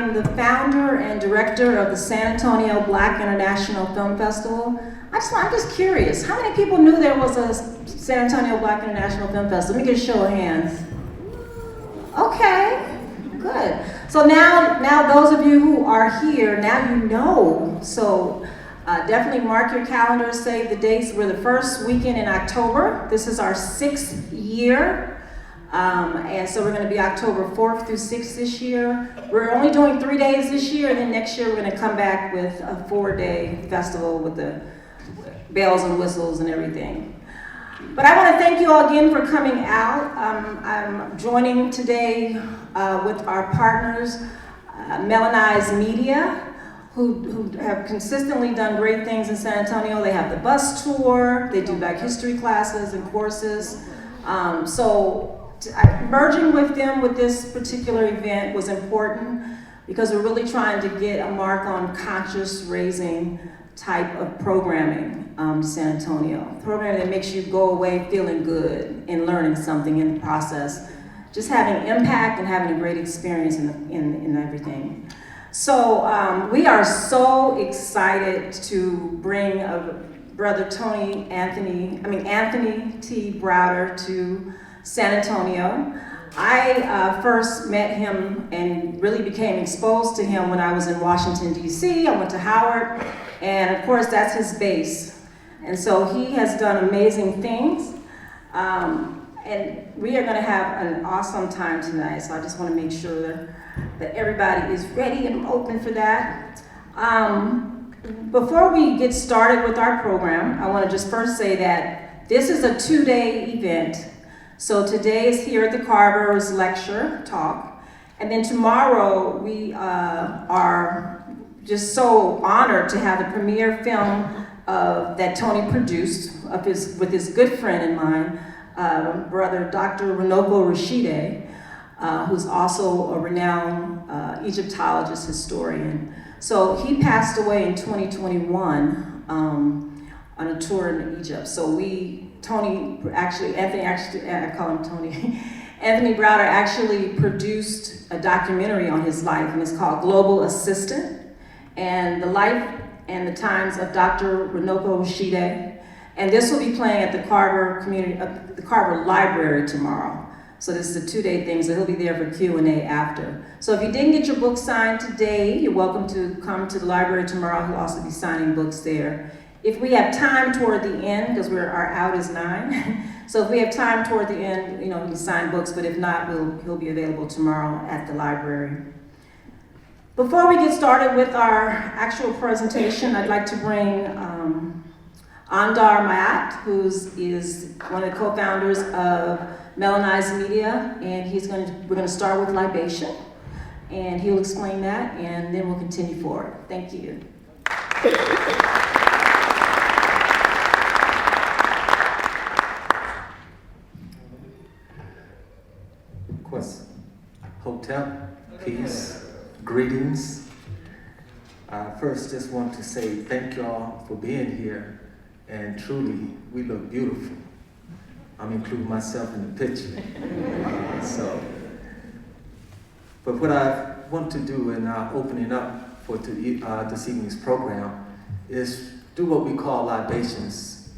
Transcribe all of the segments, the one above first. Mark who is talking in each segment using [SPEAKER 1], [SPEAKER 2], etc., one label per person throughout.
[SPEAKER 1] am the founder and director of the San Antonio Black International Film Festival. I'm just curious, how many people knew there was a San Antonio Black International Film Festival? Let me get a show of hands. Okay, good. So now those of you who are here, now you know. So definitely mark your calendars, save the dates. We're the first weekend in October. This is our 6th year. And so we're going to be October 4th through 6th this year. We're only doing 3 days this year, and then next year we're going to come back with a 4-day festival with the bells and whistles and everything. But I want to thank you all again for coming out. I'm joining today with our partners, MelanEyes Media, who have consistently done great things in San Antonio. They have the bus tour, they do Black history classes and courses. Merging with them with this particular event was important because we're really trying to get a mark on conscious raising type of programming in San Antonio. Programming that makes you go away feeling good and learning something in the process. Just having impact and having a great experience in everything. So we are so excited to bring Brother Anthony T. Browder to San Antonio. I first met him and really became exposed to him when I was in Washington, D.C. I went to Howard, and of course that's his base. And so he has done amazing things. And we are going to have an awesome time tonight, so I just want to make sure that everybody is ready and open for that. Before we get started with our program, I want to just first say that this is a 2-day event. So today is here at the Carver's lecture talk, and then tomorrow we are just so honored to have the premiere film that Tony produced with his good friend and mine, brother Dr. Renoko Rashide, who's also a renowned Egyptologist historian. So he passed away in 2021 on a tour in Egypt. So Anthony Browder actually produced a documentary on his life, and it's called Global Assistant, and the life and the times of Dr. Renoko Rashide. And this will be playing at the Carver Library tomorrow. So this is a 2-day thing, so he'll be there for Q&A after. So if you didn't get your book signed today, you're welcome to come to the library tomorrow. He'll also be signing books there. If we have time toward the end, because our out is 9, so if we have time toward the end, he can sign books, but if not, he'll be available tomorrow at the library. Before we get started with our actual presentation, I'd like to bring Andar Mayat, who is one of the co-founders of MelanEyes Media, and we're going to start with libation, and he'll explain that, and then we'll continue forward. Thank you.
[SPEAKER 2] Hotel, peace, greetings. First, just want to say thank y'all for being here, and truly, we look beautiful. I'm including myself in the picture. But what I want to do in opening up for this evening's program is do what we call libations.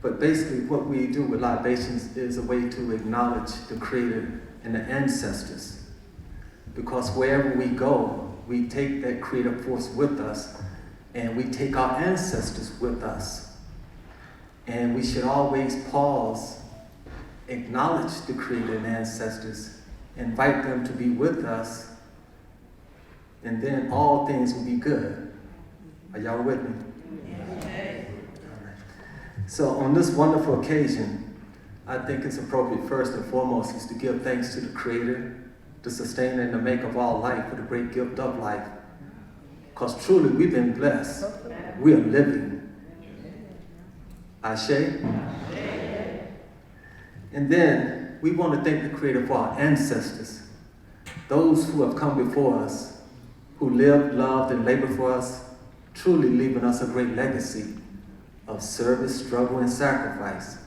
[SPEAKER 2] But basically, what we do with libations is a way to acknowledge the Creator and the ancestors. Because wherever we go, we take that creative force with us, and we take our ancestors with us. And we should always pause, acknowledge the Creator and ancestors, invite them to be with us, and then all things will be good. Are y'all with me? Yes. All right. So on this wonderful occasion, I think it's appropriate first and foremost is to give thanks to the Creator, the sustainer and the maker of all life, for the great gift of life. Because truly we've been blessed. We are living. Ashe? And then we want to thank the Creator for our ancestors, those who have come before us, who lived, loved, and labored for us, truly leaving us a great legacy of service, struggle, and sacrifice.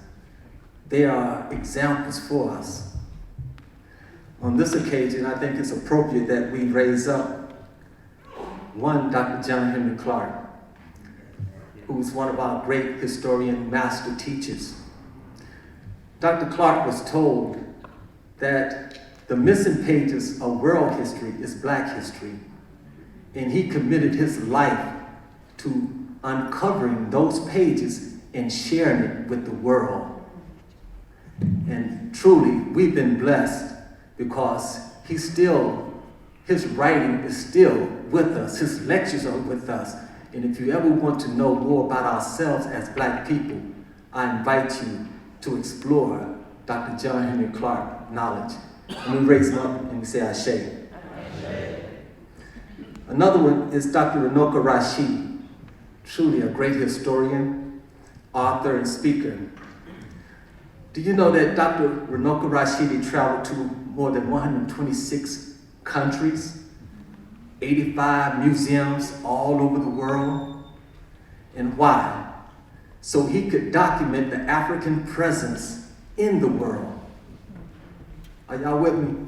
[SPEAKER 2] They are examples for us. On this occasion, I think it's appropriate that we raise up One, Dr. John Henry Clark, who's one of our great historian master teachers. Dr. Clark was told that the missing pages of world history is Black history, and he committed his life to uncovering those pages and sharing it with the world. And truly, we've been blessed because his writing is still with us, his lectures are with us. And if you ever want to know more about ourselves as Black people, I invite you to explore Dr. John Henry Clark knowledge. And we raise him up and we say Ashe. Another one is Dr. Renoka Rashidi, truly a great historian, author, and speaker. Do you know that Dr. Renoka Rashidi traveled to more than 126 countries, 85 museums all over the world? And why? So he could document the African presence in the world. Are y'all with me?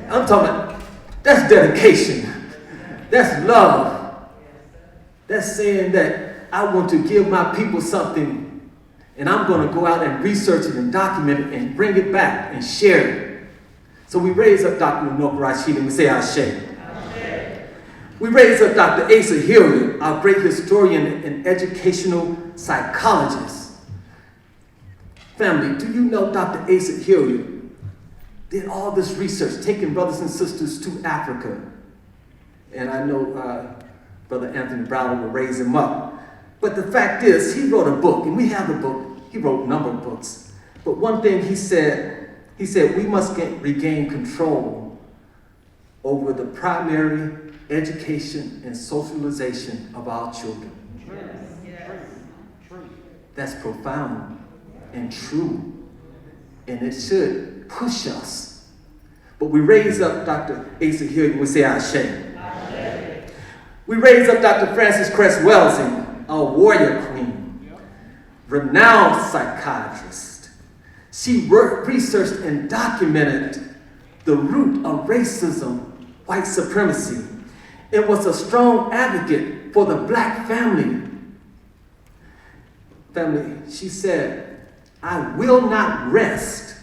[SPEAKER 2] I'm talking about, that's dedication. That's love. That's saying that I want to give my people something, and I'm going to go out and research it and document it and bring it back and share it. So we raise up Dr. Renoka Rashidi and we say Ashe. We raise up Dr. Asa Hilliard, our great historian and educational psychologist. Family, do you know Dr. Asa Hilliard did all this research, taking brothers and sisters to Africa? And I know Brother Anthony Browder will raise him up. But the fact is, he wrote a book, and we have the book. He wrote a number of books. But one thing he said we must regain control over the primary education and socialization of our children. That's profound and true, and it should push us. But we raise up Dr. Asa Hilliard and we say Ashe. We raise up Dr. Frances Cress Welsing, our warrior queen, renowned psychiatrist. She researched and documented the root of racism, white supremacy, and was a strong advocate for the Black family. She said, I will not rest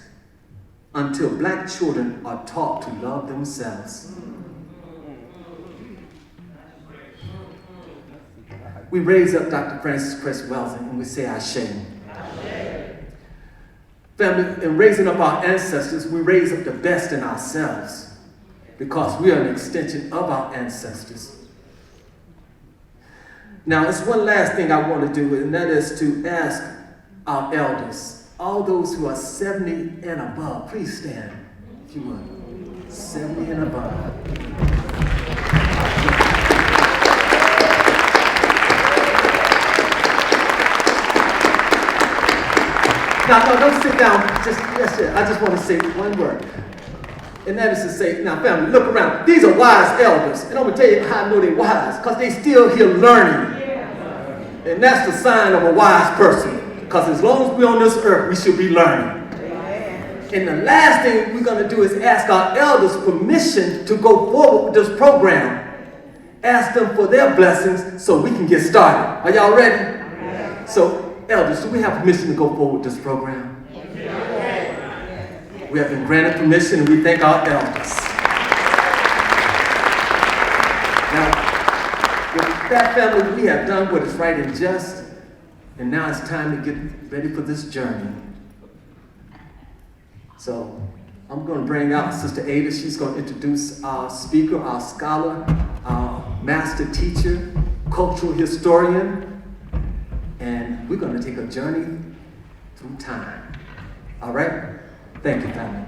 [SPEAKER 2] until Black children are taught to love themselves. We raise up Dr. Frances Cress Welsing and we say Ashe. Family, in raising up our ancestors, we raise up the best in ourselves because we are an extension of our ancestors. Now, there's one last thing I want to do, and that is to ask our elders, all those who are 70 and above, please stand, if you would. 70 and above. Now, don't sit down. I just want to say one word. And that is to say, now family, look around. These are wise elders. And I'm going to tell you how I know they're wise. Because they still here learning. And that's the sign of a wise person. Because as long as we're on this earth, we should be learning. And the last thing we're going to do is ask our elders permission to go forward with this program. Ask them for their blessings so we can get started. Are y'all ready? So, elders, do we have permission to go forward with this program? We have been granted permission, and we thank our elders. Now, with that family, we have done what is right and just, and now it's time to get ready for this journey. So, I'm going to bring out Sister Ada. She's going to introduce our speaker, our scholar, our master teacher, cultural historian, and we're going to take a journey through time. All right? Thank you, family.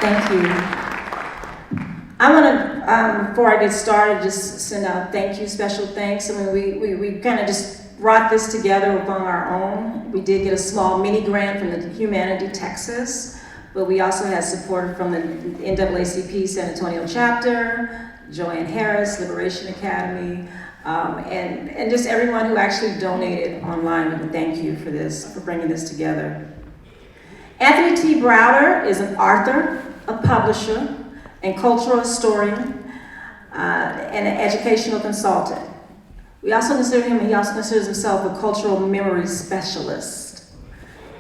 [SPEAKER 1] Thank you. I want to, before I get started, just send out thank you, special thanks. I mean, we kind of just brought this together upon our own. We did get a small mini grant from the Humanity Texas, but we also had support from the NAACP San Antonio chapter, Joanne Harris, Liberation Academy, and just everyone who actually donated online. And thank you for this, for bringing this together. Anthony T. Browder is an author, a publisher, and cultural historian, and an educational consultant. He also considers himself a cultural memory specialist.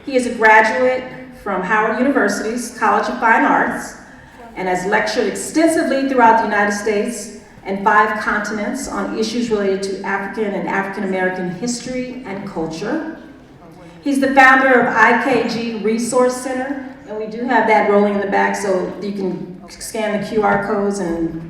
[SPEAKER 1] He is a graduate from Howard University's College of Fine Arts and has lectured extensively throughout the United States and 5 continents on issues related to African and African American history and culture. He's the founder of IKG Resource Center, and we do have that rolling in the back so you can scan the QR codes and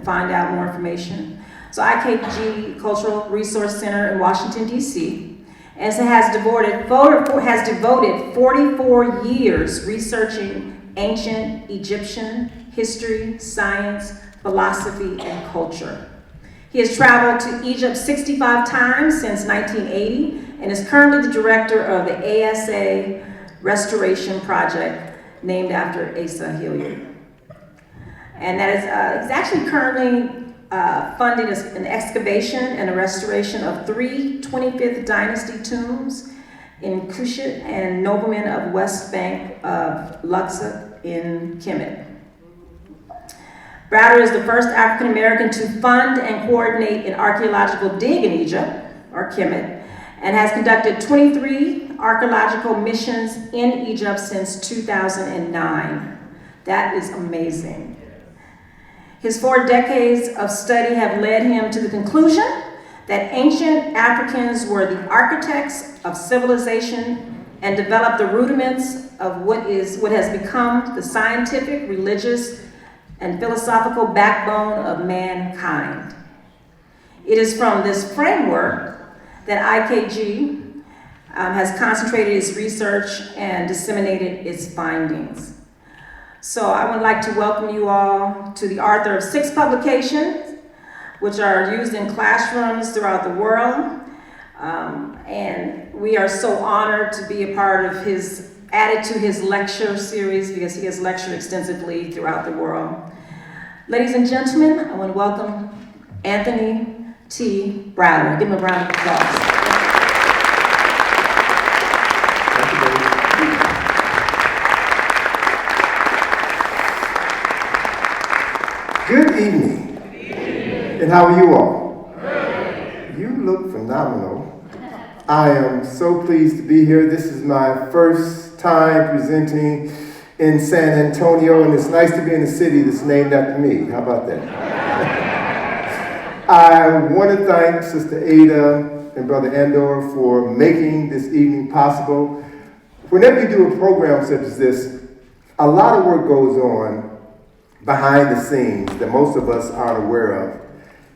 [SPEAKER 1] find out more information. So IKG Cultural Resource Center in Washington, D.C., has devoted 44 years researching ancient Egyptian history, science, philosophy, and culture. He has traveled to Egypt 65 times since 1980 and is currently the director of the ASA Restoration Project, named after Asa Hilliard. And that is, he's actually currently funding an excavation and a restoration of 3 25th Dynasty tombs in Kushite and noblemen of West Bank of Luxor in Kemet. Browder is the first African American to fund and coordinate an archaeological dig in Egypt, or Kemet, and has conducted 23 archaeological missions in Egypt since 2009. That is amazing. His 4 decades of study have led him to the conclusion that ancient Africans were the architects of civilization and developed the rudiments of what has become the scientific, religious, and philosophical backbone of mankind. It is from this framework that IKG has concentrated its research and disseminated its findings. So I would like to welcome you all to the author of 6 publications, which are used in classrooms throughout the world. And we are so honored to be a part of added to his lecture series because he has lectured extensively throughout the world. Ladies and gentlemen, I want to welcome Anthony T. Browder. Give him a round of applause.
[SPEAKER 3] Good evening. And how are you all? You look phenomenal. I am so pleased to be here. This is my first time presenting in San Antonio, and it's nice to be in a city that's named after me. How about that? I want to thank Sister Ada and Brother Andor for making this evening possible. Whenever you do a program such as this, a lot of work goes on behind the scenes that most of us aren't aware of.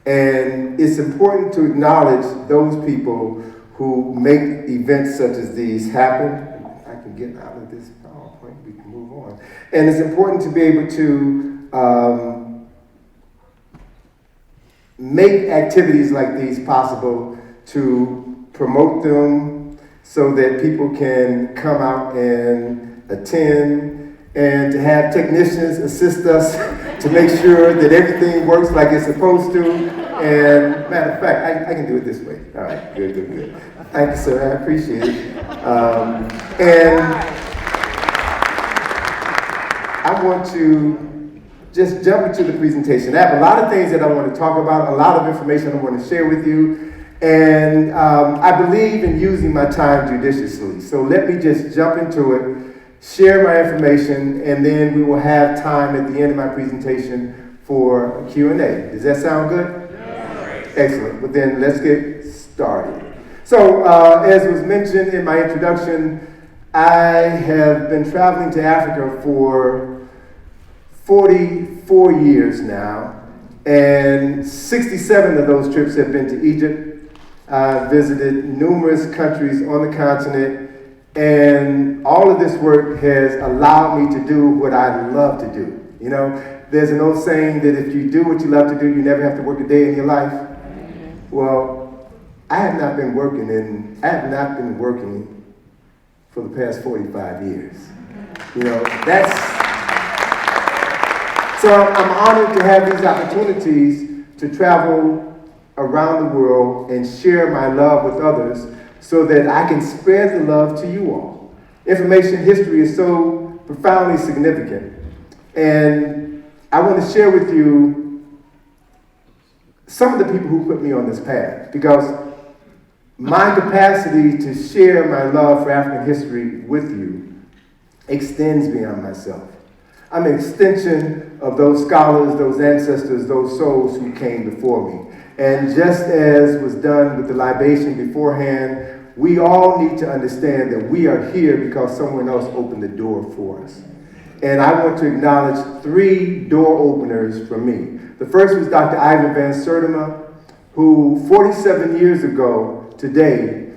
[SPEAKER 3] And it's important to acknowledge those people who make events such as these happen. I can get out of this PowerPoint, we can move on. And it's important to be able to make activities like these possible, to promote them so that people can come out and attend, and to have technicians assist us to make sure that everything works like it's supposed to. And matter of fact, I can do it this way. All right, good. Thank you, sir, I appreciate it. And I want to just jump into the presentation. I have a lot of things that I want to talk about, a lot of information I want to share with you. And I believe in using my time judiciously. So let me just jump into it, share my information, and then we will have time at the end of my presentation for a Q&A. Does that sound good? Yes. Excellent. But then let's get started. So, as was mentioned in my introduction, I have been traveling to Africa for 44 years now, and 67 of those trips have been to Egypt. I've visited numerous countries on the continent, and all of this work has allowed me to do what I love to do. You know, there's an old saying that if you do what you love to do, you never have to work a day in your life. Well, I have not been working for the past 45 years. You know, so I'm honored to have these opportunities to travel around the world and share my love with others, so that I can spread the love to you all. Information history is so profoundly significant. And I want to share with you some of the people who put me on this path, because my capacity to share my love for African history with you extends beyond myself. I'm an extension of those scholars, those ancestors, those souls who came before me. And just as was done with the libation beforehand, we all need to understand that we are here because someone else opened the door for us. And I want to acknowledge 3 door openers for me. The first was Dr. Ivan Van Sertima, who 47 years ago today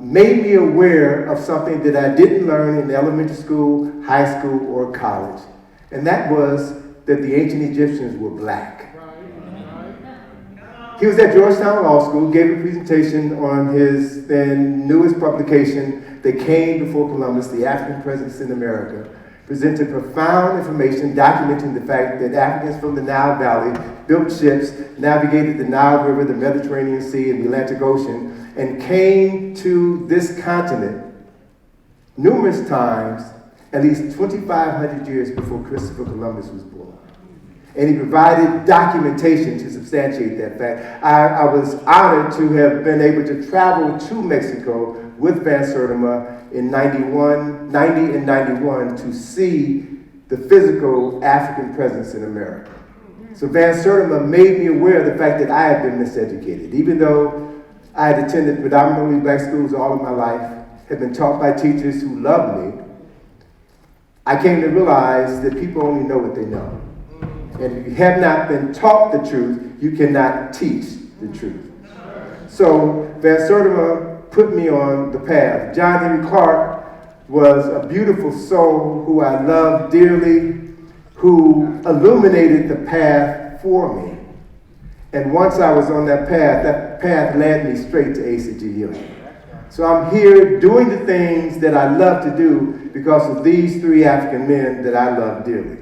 [SPEAKER 3] made me aware of something that I didn't learn in elementary school, high school, or college. And that was that the ancient Egyptians were black. He was at Georgetown Law School, gave a presentation on his then newest publication that came before Columbus, The African Presence in America, presented profound information documenting the fact that Africans from the Nile Valley built ships, navigated the Nile River, the Mediterranean Sea, and the Atlantic Ocean, and came to this continent numerous times, at least 2,500 years before Christopher Columbus was born. And he provided documentation to substantiate that fact. I was honored to have been able to travel to Mexico with Van Sertima in 90 and 91 to see the physical African presence in America. So Van Sertima made me aware of the fact that I had been miseducated. Even though I had attended predominantly black schools all of my life, had been taught by teachers who loved me, I came to realize that people only know what they know. And if you have not been taught the truth, you cannot teach the truth. So Van Sertima put me on the path. John Henry Clark was a beautiful soul who I loved dearly, who illuminated the path for me. And once I was on that path led me straight to ACGU. So I'm here doing the things that I love to do because of these 3 African men that I love dearly.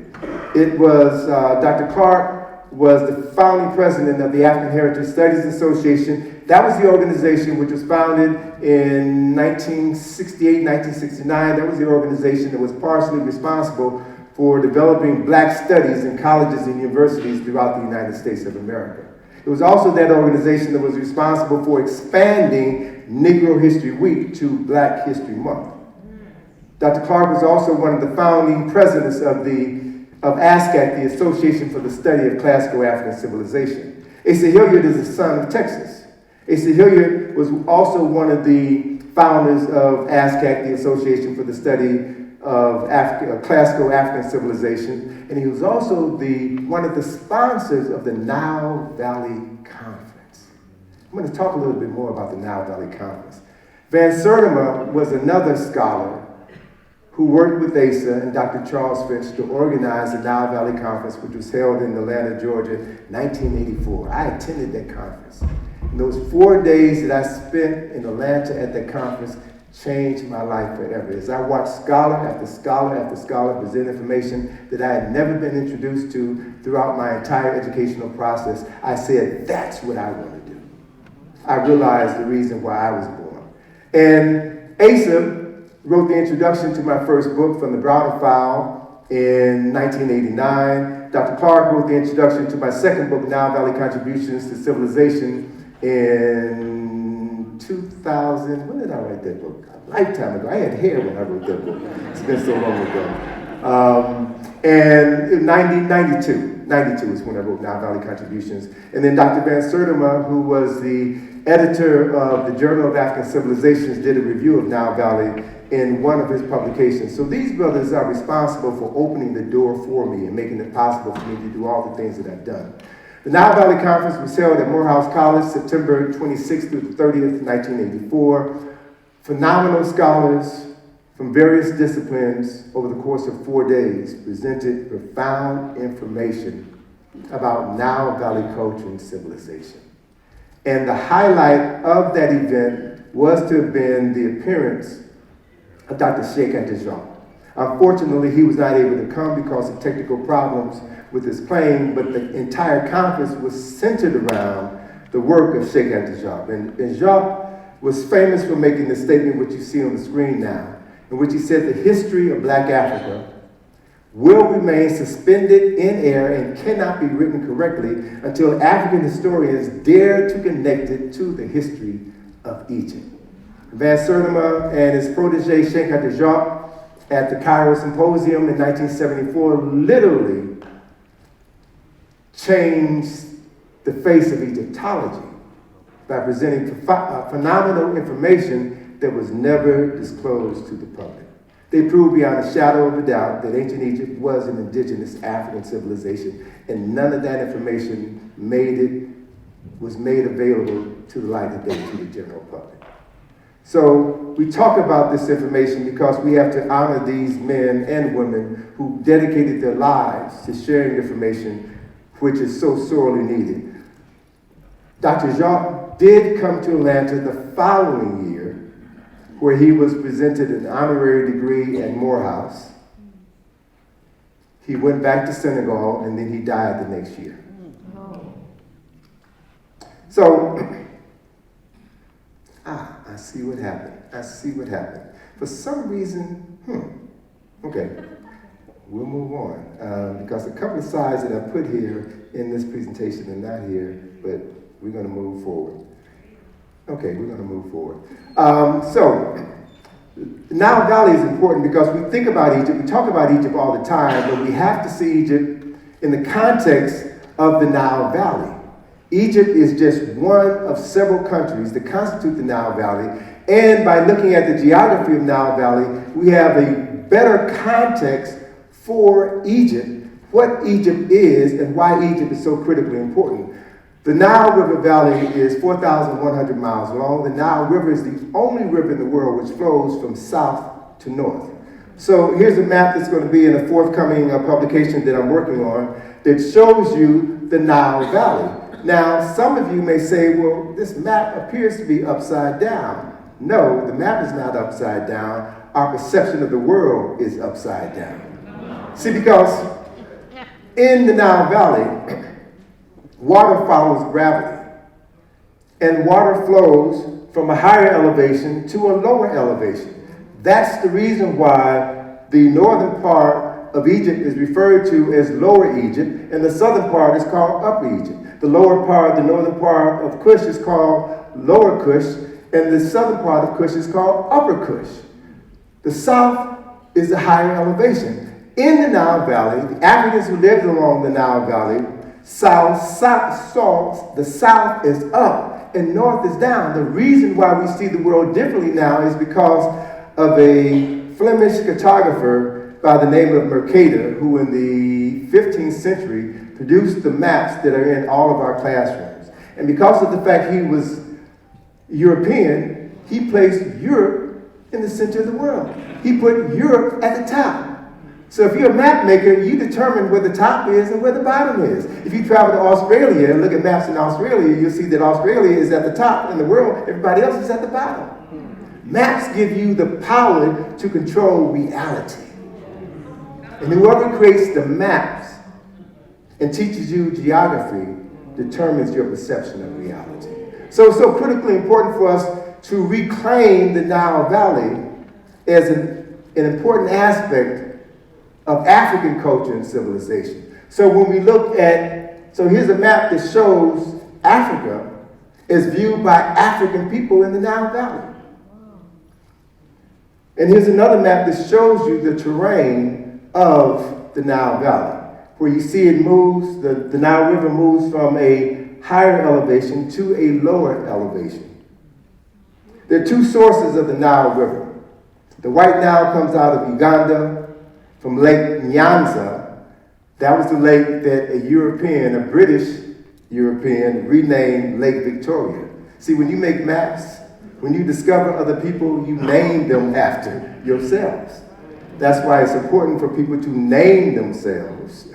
[SPEAKER 3] It was, Dr. Clark was the founding president of the African Heritage Studies Association. That was the organization which was founded in 1968, 1969. That was the organization that was partially responsible for developing black studies in colleges and universities throughout the United States of America. It was also that organization that was responsible for expanding Negro History Week to Black History Month. Dr. Clark was also one of the founding presidents of ASCAC, the Association for the Study of Classical African Civilization. Asa Hilliard is the son of Texas. Asa Hilliard was also one of the founders of ASCAC, the Association for the Study of Classical African Civilization, and he was also one of the sponsors of the Nile Valley Conference. I'm going to talk a little bit more about the Nile Valley Conference. Van Sertima was another scholar who worked with Asa and Dr. Charles Finch to organize the Nile Valley Conference, which was held in Atlanta, Georgia, 1984. I attended that conference. And those 4 days that I spent in Atlanta at that conference changed my life forever. As I watched scholar after scholar after scholar present information that I had never been introduced to throughout my entire educational process, I said, that's what I want to do. I realized the reason why I was born. And Asa wrote the introduction to my first book, From the Browder File, in 1989. Dr. Clark wrote the introduction to my second book, Nile Valley Contributions to Civilization, in 2000. When did I write that book? A lifetime ago. I had hair when I wrote that book. It's been so long ago. And in 92 is when I wrote Nile Valley Contributions. And then Dr. Van Sertima, who was the editor of the Journal of African Civilizations, did a review of Nile Valley in one of his publications. So these brothers are responsible for opening the door for me and making it possible for me to do all the things that I've done. The Nile Valley Conference was held at Morehouse College, September 26th through the 30th, 1984. Phenomenal scholars from various disciplines over the course of 4 days presented profound information about Nile Valley culture and civilization. And the highlight of that event was to have been the appearance of Dr. Sheikh Int'l. Unfortunately, he was not able to come because of technical problems with his plane, but the entire conference was centered around the work of Sheikh Int'l. And Jacques was famous for making the statement which you see on the screen now, in which he said the history of Black Africa will remain suspended in air and cannot be written correctly until African historians dare to connect it to the history of Egypt. Van Sertima and his protege Sheikh Jacques at the Cairo Symposium in 1974 literally changed the face of Egyptology by presenting phenomenal information that was never disclosed to the public. They proved beyond a shadow of a doubt that ancient Egypt was an indigenous African civilization, and none of that information was made available to the light of day to the general public. So we talk about this information because we have to honor these men and women who dedicated their lives to sharing information which is so sorely needed. Dr. Jacques did come to Atlanta the following year, where he was presented an honorary degree at Morehouse. He went back to Senegal, and then he died the next year. So, I see what happened. For some reason, okay, we'll move on. Because a couple of slides that I put here in this presentation are not here, but we're gonna move forward. Okay, we're gonna move forward. So, the Nile Valley is important because we think about Egypt, we talk about Egypt all the time, but we have to see Egypt in the context of the Nile Valley. Egypt is just one of several countries that constitute the Nile Valley, and by looking at the geography of Nile Valley, we have a better context for Egypt, what Egypt is and why Egypt is so critically important. The Nile River Valley is 4,100 miles long. The Nile River is the only river in the world which flows from south to north. So here's a map that's going to be in a forthcoming publication that I'm working on that shows you the Nile Valley. Now, some of you may say, well, this map appears to be upside down. No, the map is not upside down. Our perception of the world is upside down. See, because in the Nile Valley, water follows gravity, and water flows from a higher elevation to a lower elevation. That's the reason why the northern part of Egypt is referred to as Lower Egypt, and the southern part is called Upper Egypt. The lower part, the northern part of Kush is called Lower Kush, and the southern part of Kush is called Upper Kush. The south is the higher elevation. In the Nile Valley, the Africans who lived along the Nile Valley, the south is up and north is down. The reason why we see the world differently now is because of a Flemish cartographer by the name of Mercator, who in the 15th century produced the maps that are in all of our classrooms. And because of the fact he was European, he placed Europe in the center of the world. He put Europe at the top. So if you're a map maker, you determine where the top is and where the bottom is. If you travel to Australia and look at maps in Australia, you'll see that Australia is at the top in the world, everybody else is at the bottom. Maps give you the power to control reality. And whoever creates the maps and teaches you geography determines your perception of reality. So it's so critically important for us to reclaim the Nile Valley as an important aspect of African culture and civilization. So when we look at, so here's a map that shows Africa as viewed by African people in the Nile Valley. And here's another map that shows you the terrain of the Nile Valley, where you see it moves, the Nile River moves from a higher elevation to a lower elevation. There are two sources of the Nile River. The White Nile comes out of Uganda, from Lake Nyanza. That was the lake that a British European, renamed Lake Victoria. See, when you make maps, when you discover other people, you name them after yourselves. That's why it's important for people to name themselves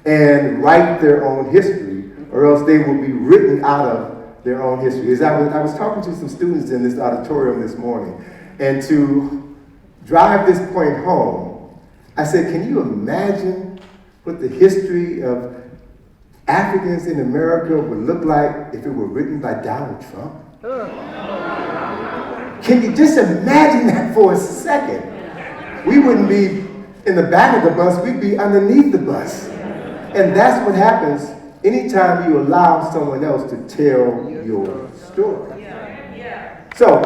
[SPEAKER 3] and write their own history, or else they will be written out of their own history. As I was talking to some students in this auditorium this morning, and to drive this point home, I said, can you imagine what the history of Africans in America would look like if it were written by Donald Trump? Can you just imagine that for a second? We wouldn't be in the back of the bus, we'd be underneath the bus. And that's what happens anytime you allow someone else to tell your story. So,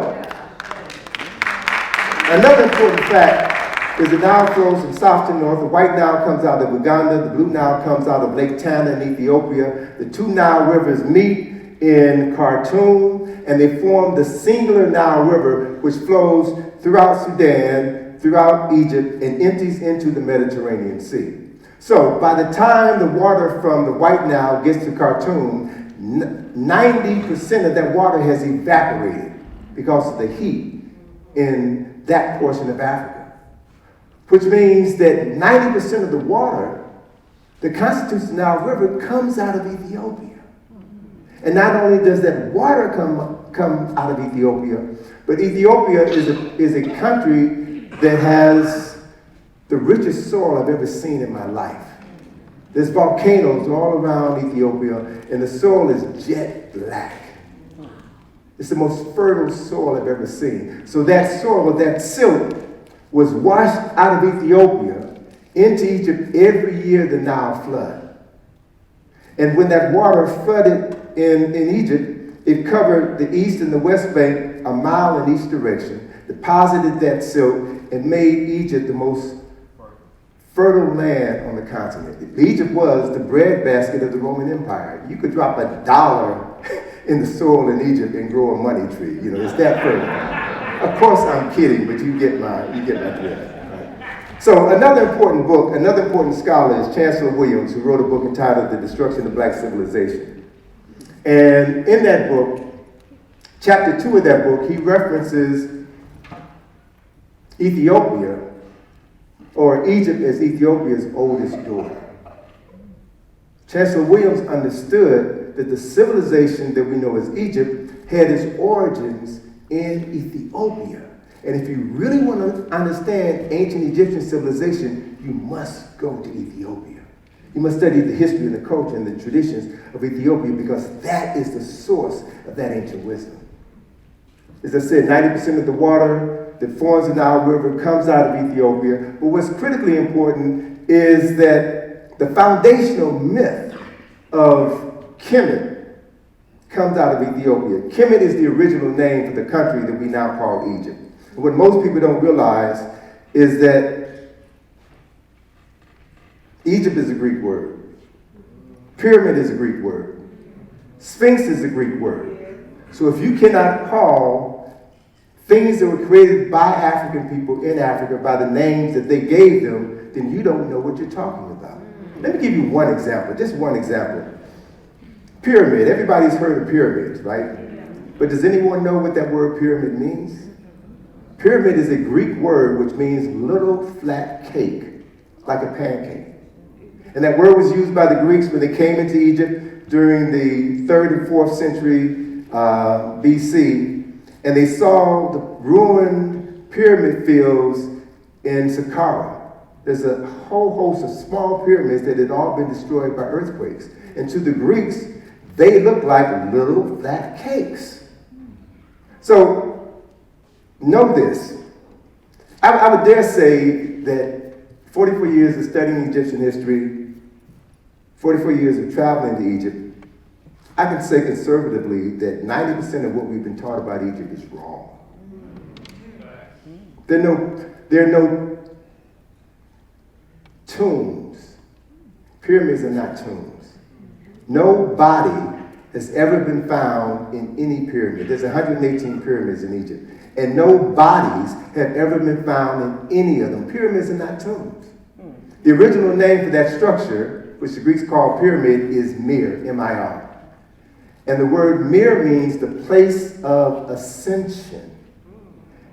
[SPEAKER 3] another important fact is the Nile flows from south to north. The White Nile comes out of Uganda. The Blue Nile comes out of Lake Tana in Ethiopia. The two Nile rivers meet in Khartoum, and they form the singular Nile River, which flows throughout Sudan, throughout Egypt, and empties into the Mediterranean Sea. So by the time the water from the White Nile gets to Khartoum, 90% of that water has evaporated because of the heat in that portion of Africa. Which means that 90% of the water that constitutes the Nile River comes out of Ethiopia. And not only does that water come out of Ethiopia, but Ethiopia is a country that has the richest soil I've ever seen in my life. There's volcanoes all around Ethiopia, and the soil is jet black. It's the most fertile soil I've ever seen. So that soil, that silt, was washed out of Ethiopia into Egypt every year the Nile flood. And when that water flooded in Egypt, it covered the east and the west bank a mile in each direction, deposited that silt, and made Egypt the most fertile land on the continent. Egypt was the breadbasket of the Roman Empire. You could drop $1 in the soil in Egypt and grow a money tree. You know, it's that fertile. Of course, I'm kidding, but you get my drift. Right? So another important book, another important scholar is Chancellor Williams, who wrote a book entitled The Destruction of Black Civilization. And in that book, chapter 2 of that book, he references Ethiopia, or Egypt as Ethiopia's oldest daughter. Chancellor Williams understood that the civilization that we know as Egypt had its origins in Ethiopia. And if you really want to understand ancient Egyptian civilization, you must go to Ethiopia. You must study the history and the culture and the traditions of Ethiopia, because that is the source of that ancient wisdom. As I said, 90% of the water that forms the Nile River comes out of Ethiopia. But what's critically important is that the foundational myth of Kemet comes out of Ethiopia. Kemet is the original name for the country that we now call Egypt. And what most people don't realize is that Egypt is a Greek word. Pyramid is a Greek word. Sphinx is a Greek word. So if you cannot call things that were created by African people in Africa by the names that they gave them, then you don't know what you're talking about. Let me give you one example, just one example. Pyramid, everybody's heard of pyramids, right? But does anyone know what that word pyramid means? Pyramid is a Greek word which means little flat cake, like a pancake. And that word was used by the Greeks when they came into Egypt during the 3rd and 4th century BC. And they saw the ruined pyramid fields in Saqqara. There's a whole host of small pyramids that had all been destroyed by earthquakes. And to the Greeks, they looked like little flat cakes. So, know this. I would dare say that 44 years of studying Egyptian history, 44 years of traveling to Egypt, I can say conservatively that 90% of what we've been taught about Egypt is wrong. There are no tombs. Pyramids are not tombs. No body has ever been found in any pyramid. There's 118 pyramids in Egypt. And no bodies have ever been found in any of them. Pyramids are not tombs. The original name for that structure, which the Greeks call pyramid, is Mir, M-I-R. And the word Mir means the place of ascension.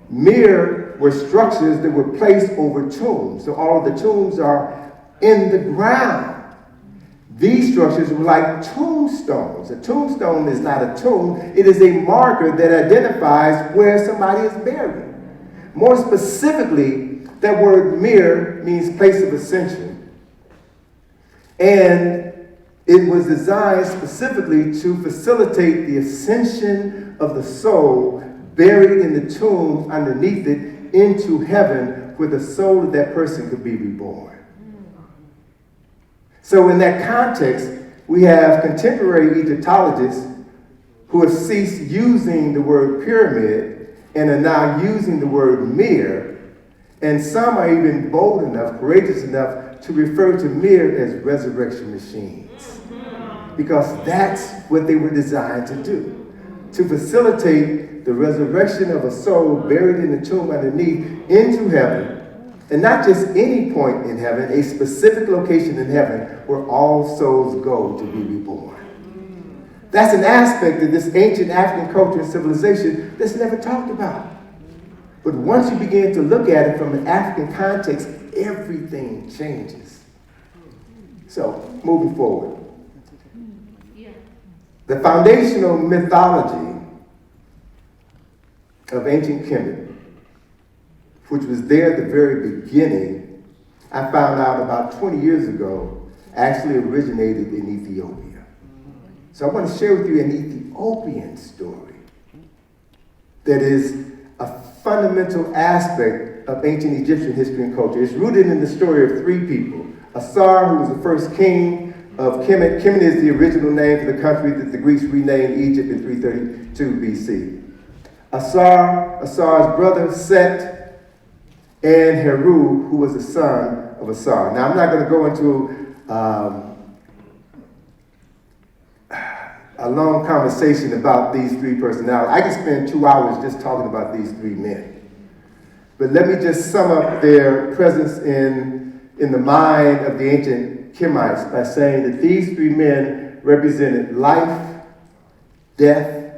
[SPEAKER 3] Mir were structures that were placed over tombs. So all of the tombs are in the ground. These structures were like tombstones. A tombstone is not a tomb. It is a marker that identifies where somebody is buried. More specifically, that word Mir means place of ascension. And it was designed specifically to facilitate the ascension of the soul buried in the tomb underneath it into heaven, where the soul of that person could be reborn. So in that context, we have contemporary Egyptologists who have ceased using the word pyramid and are now using the word mir, and some are even bold enough, courageous enough to refer to mir as resurrection machines. Because that's what they were designed to do, to facilitate the resurrection of a soul buried in the tomb underneath into heaven, and not just any point in heaven, a specific location in heaven where all souls go to be reborn. That's an aspect of this ancient African culture and civilization that's never talked about. But once you begin to look at it from an African context, everything changes. So, moving forward. The foundational mythology of ancient Kemet, which was there at the very beginning, I found out about 20 years ago, actually originated in Ethiopia. So I want to share with you an Ethiopian story that is a fundamental aspect of ancient Egyptian history and culture. It's rooted in the story of three people. Asar, who was the first king of Kemet. Kemet is the original name for the country that the Greeks renamed Egypt in 332 BC. Asar's brother Set, and Heru, who was the son of Asar. Now I'm not going to go into a long conversation about these three personalities. I could spend 2 hours just talking about these three men. But let me just sum up their presence in the mind of the ancient Kemites by saying that these three men represented life, death,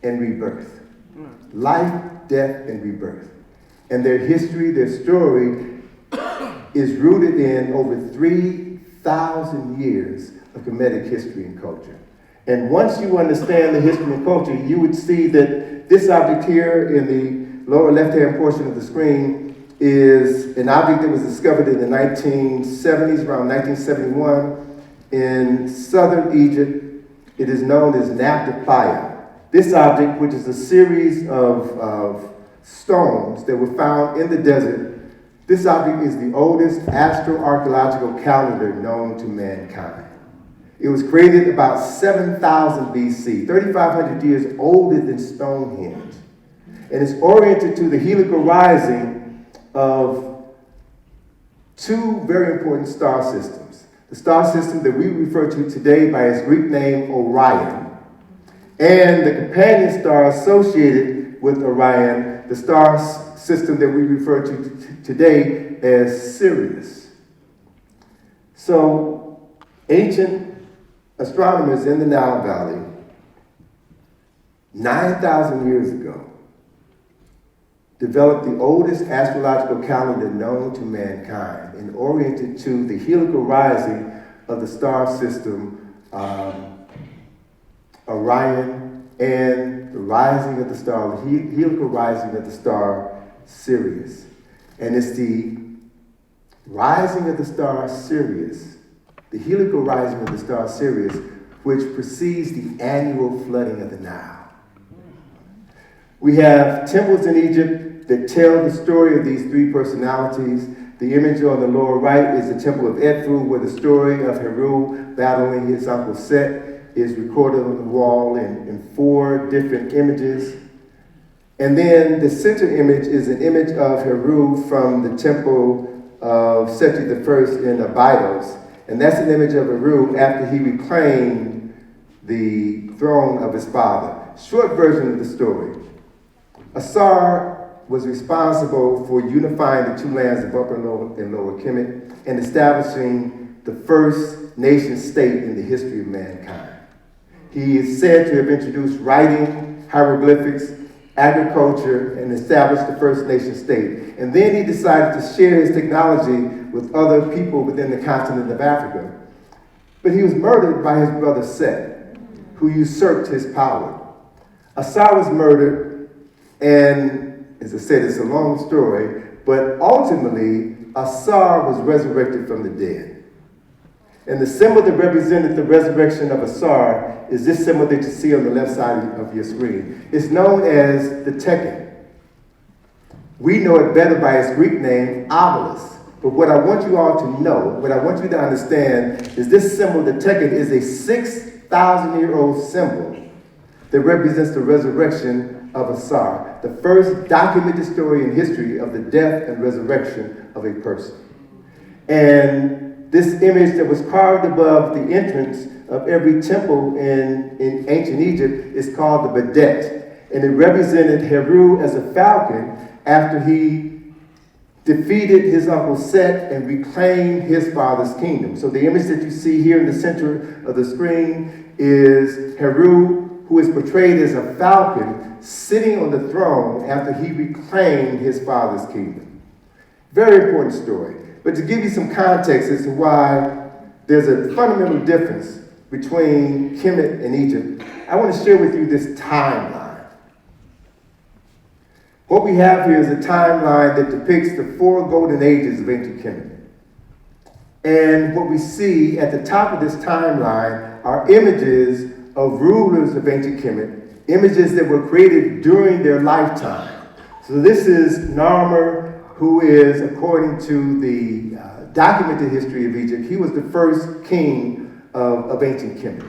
[SPEAKER 3] and rebirth. Life, death, and rebirth. And their history, their story, is rooted in over 3,000 years of Kemetic history and culture. And once you understand the history and culture, you would see that this object here in the lower left-hand portion of the screen is an object that was discovered in the 1970s, around 1971, in southern Egypt. It is known as Nabta Playa. This object, which is a series of stones that were found in the desert, this object is the oldest astroarchaeological calendar known to mankind. It was created about 7,000 BC, 3,500 years older than Stonehenge. And it's oriented to the helical rising of two very important star systems. The star system that we refer to today by its Greek name Orion, and the companion star associated with Orion, the star system that we refer to today as Sirius. So, ancient astronomers in the Nile Valley, 9,000 years ago, developed the oldest astrological calendar known to mankind and oriented to the helical rising of the star system Orion and the rising of the star, the helical rising of the star Sirius. And it's the rising of the star Sirius, the helical rising of the star Sirius, which precedes the annual flooding of the Nile. We have temples in Egypt that tell the story of these three personalities. The image on the lower right is the temple of Edfu, where the story of Heru battling his uncle Set is recorded on the wall in 4 different images. And then the center image is an image of Heru from the temple of Seti I in Abydos. And that's an image of Heru after he reclaimed the throne of his father. Short version of the story. Asar was responsible for unifying the two lands of Upper and Lower Kemet and establishing the first nation state in the history of mankind. He is said to have introduced writing, hieroglyphics, agriculture, and established the first nation state. And then he decided to share his technology with other people within the continent of Africa. But he was murdered by his brother Set, who usurped his power. Asar was murdered, and as I said, it's a long story, but ultimately, Asar was resurrected from the dead. And the symbol that represented the resurrection of Asar is this symbol that you see on the left side of your screen. It's known as the Tekken. We know it better by its Greek name, obelisk. But what I want you all to know, what I want you to understand, is this symbol, the Tekken, is a 6,000-year-old symbol that represents the resurrection of Asar, the first documented story in history of the death and resurrection of a person. And this image that was carved above the entrance of every temple in ancient Egypt is called the Bedet. And it represented Heru as a falcon after he defeated his uncle Set and reclaimed his father's kingdom. So the image that you see here in the center of the screen is Heru, who is portrayed as a falcon sitting on the throne after he reclaimed his father's kingdom. Very important story. But to give you some context as to why there's a fundamental difference between Kemet and Egypt, I want to share with you this timeline. What we have here is a timeline that depicts the 4 golden ages of ancient Kemet. And what we see at the top of this timeline are images of rulers of ancient Kemet, images that were created during their lifetime. So this is Narmer, who is, according to the documented history of Egypt, he was the first king of ancient Kemet.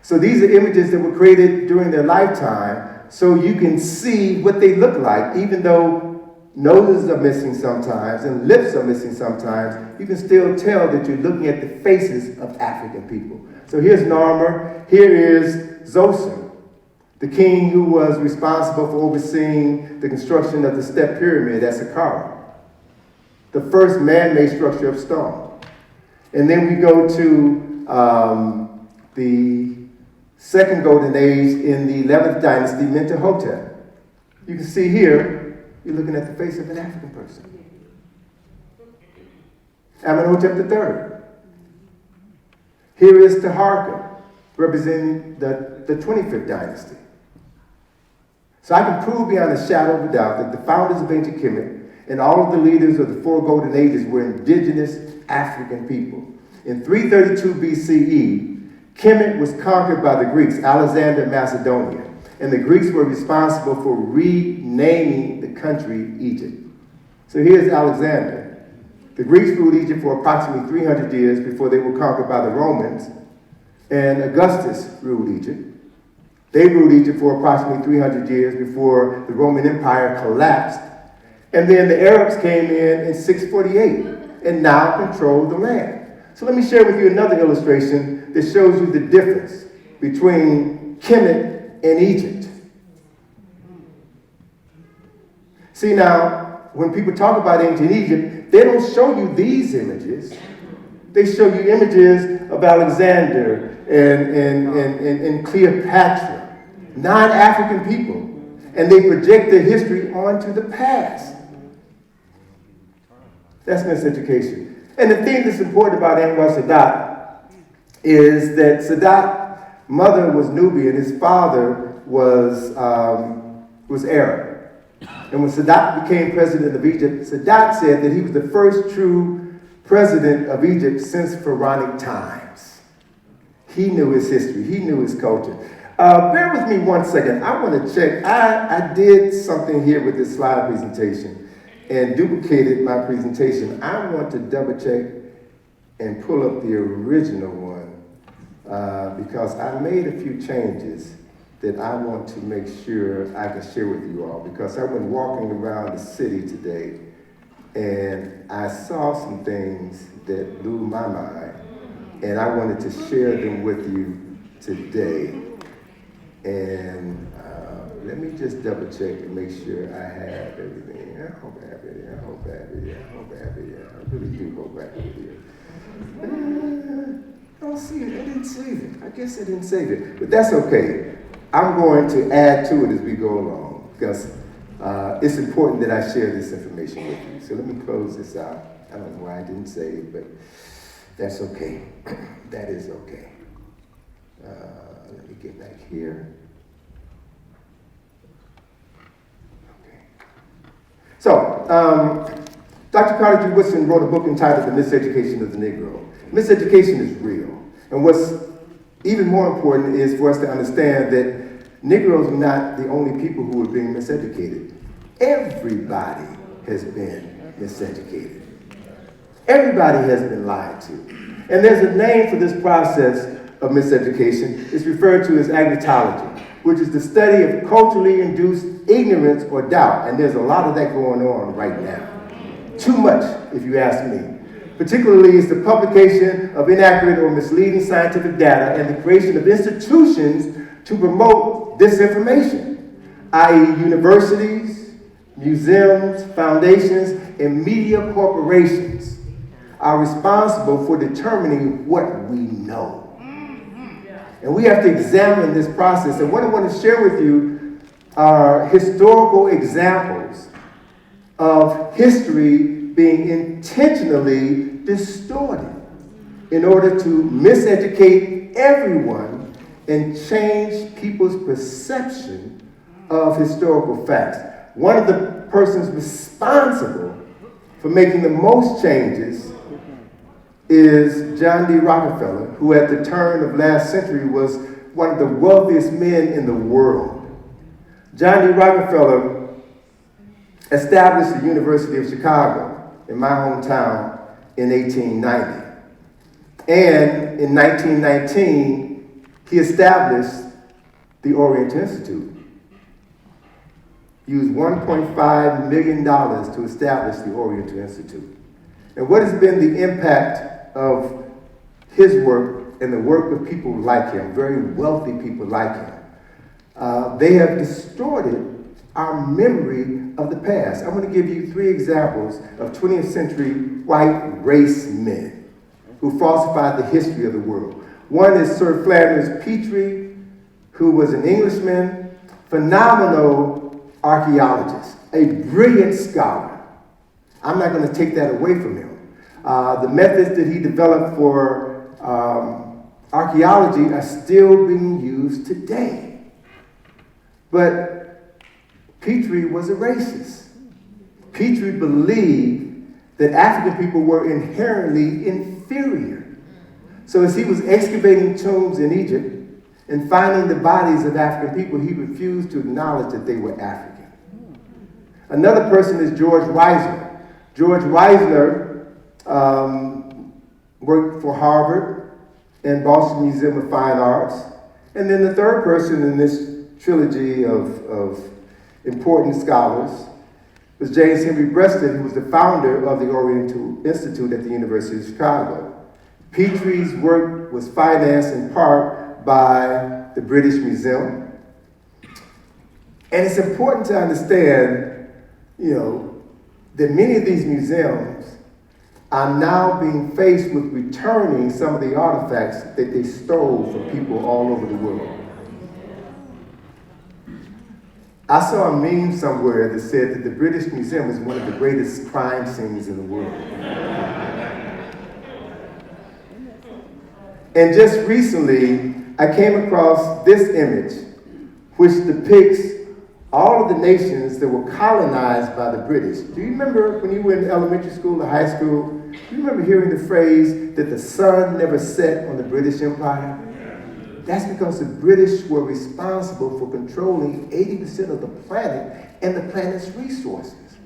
[SPEAKER 3] So these are images that were created during their lifetime, so you can see what they look like. Even though noses are missing sometimes and lips are missing sometimes, you can still tell that you're looking at the faces of African people. So here's Narmer. Here is Zoser, the king who was responsible for overseeing the construction of the Step Pyramid at Saqqara, the first man-made structure of stone. And then we go to the second golden age in the 11th dynasty, Mentuhotep. You can see here, you're looking at the face of an African person. Amenhotep III. Here is Taharqa, representing the 25th dynasty. So I can prove beyond a shadow of a doubt that the founders of ancient Kemet and all of the leaders of the 4 golden ages were indigenous African people. In 332 BCE, Kemet was conquered by the Greeks, Alexander of Macedonia, and the Greeks were responsible for renaming the country Egypt. So here's Alexander. The Greeks ruled Egypt for approximately 300 years before they were conquered by the Romans, and Augustus ruled Egypt. They ruled Egypt for approximately 300 years before the Roman Empire collapsed, and then the Arabs came in 648 and now control the land. So let me share with you another illustration that shows you the difference between Kemet and Egypt. See now, when people talk about ancient Egypt, they don't show you these images. They show you images of Alexander and Cleopatra, non-African people, and they project their history onto the past. That's miseducation. And the thing that's important about Anwar Sadat is that Sadat's mother was Nubian, his father was Arab. And when Sadat became president of Egypt, Sadat said that he was the first true president of Egypt since pharaonic times. He knew his history, he knew his culture. Bear with me one second. I want to check. I did something here with this slide presentation and duplicated my presentation. I want to double check and pull up the original one because I made a few changes that I want to make sure I can share with you all, because I went walking around the city today and I saw some things that blew my mind, and I wanted to share them with you today. And let me just double check and make sure I have everything. I hope I have it. I hope I have it. I hope I have it. I really do hope I have it here. I don't see it. I didn't save it. I guess I didn't save it. But that's okay. I'm going to add to it as we go along, because it's important that I share this information with you. So let me close this out. I don't know why I didn't save it, but that's okay. That is okay. Let me get back here. So, Dr. Carter G. Woodson wrote a book entitled The Miseducation of the Negro. Miseducation is real. And what's even more important is for us to understand that Negroes are not the only people who are being miseducated. Everybody has been miseducated. Everybody has been lied to. And there's a name for this process of miseducation. It's referred to as agnotology, which is the study of culturally induced ignorance or doubt. And there's a lot of that going on right now. Too much, if you ask me. Particularly, it's the publication of inaccurate or misleading scientific data and the creation of institutions to promote disinformation, i.e. universities, museums, foundations, and media corporations are responsible for determining what we know. And we have to examine this process. And what I want to share with you are historical examples of history being intentionally distorted in order to miseducate everyone and change people's perception of historical facts. One of the persons responsible for making the most changes is John D. Rockefeller, who at the turn of last century was one of the wealthiest men in the world. John D. Rockefeller established the University of Chicago in my hometown in 1890. And in 1919, he established the Orient Institute. He used $1.5 million to establish the Orient Institute. And what has been the impact of his work and the work of people like him, very wealthy people like him? They have distorted our memory of the past. I'm going to give you 3 examples of 20th century white race men who falsified the history of the world. One is Sir Flanders Petrie, who was an Englishman, phenomenal archaeologist, a brilliant scholar. I'm not going to take that away from him. The methods that he developed for archaeology are still being used today. But Petrie was a racist. Petrie believed that African people were inherently inferior. So as he was excavating tombs in Egypt and finding the bodies of African people, he refused to acknowledge that they were African. Another person is George Weisner. George Weisner worked for Harvard and Boston Museum of Fine Arts. And then the third person in this trilogy of important scholars was James Henry Breasted, who was the founder of the Orient Institute at the University of Chicago. Petrie's work was financed in part by the British Museum. And it's important to understand, that many of these museums are now being faced with returning some of the artifacts that they stole from people all over the world. I saw a meme somewhere that said that the British Museum is one of the greatest crime scenes in the world. And just recently, I came across this image, which depicts all of the nations that were colonized by the British. Do you remember when you were in elementary school or high school, do you remember hearing the phrase that the sun never set on the British Empire? That's because the British were responsible for controlling 80% of the planet and the planet's resources.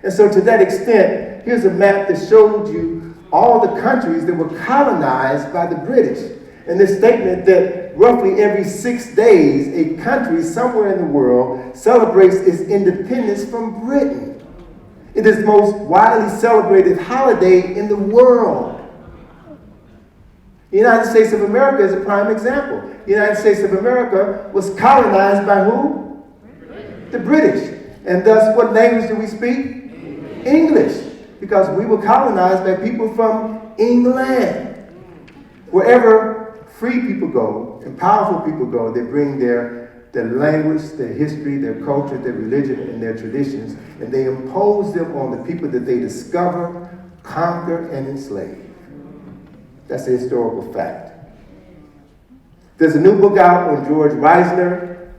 [SPEAKER 3] And so to that extent, here's a map that showed you all the countries that were colonized by the British. And this statement that roughly every 6 days, a country somewhere in the world celebrates its independence from Britain. It is the most widely celebrated holiday in the world. The United States of America is a prime example. The United States of America was colonized by who? The British. And thus, what language do we speak? English. Because we were colonized by people from England. Wherever free people go and powerful people go, they bring their language, their history, their culture, their religion, and their traditions, and they impose them on the people that they discover, conquer, and enslave. That's a historical fact. There's a new book out on George Reisner.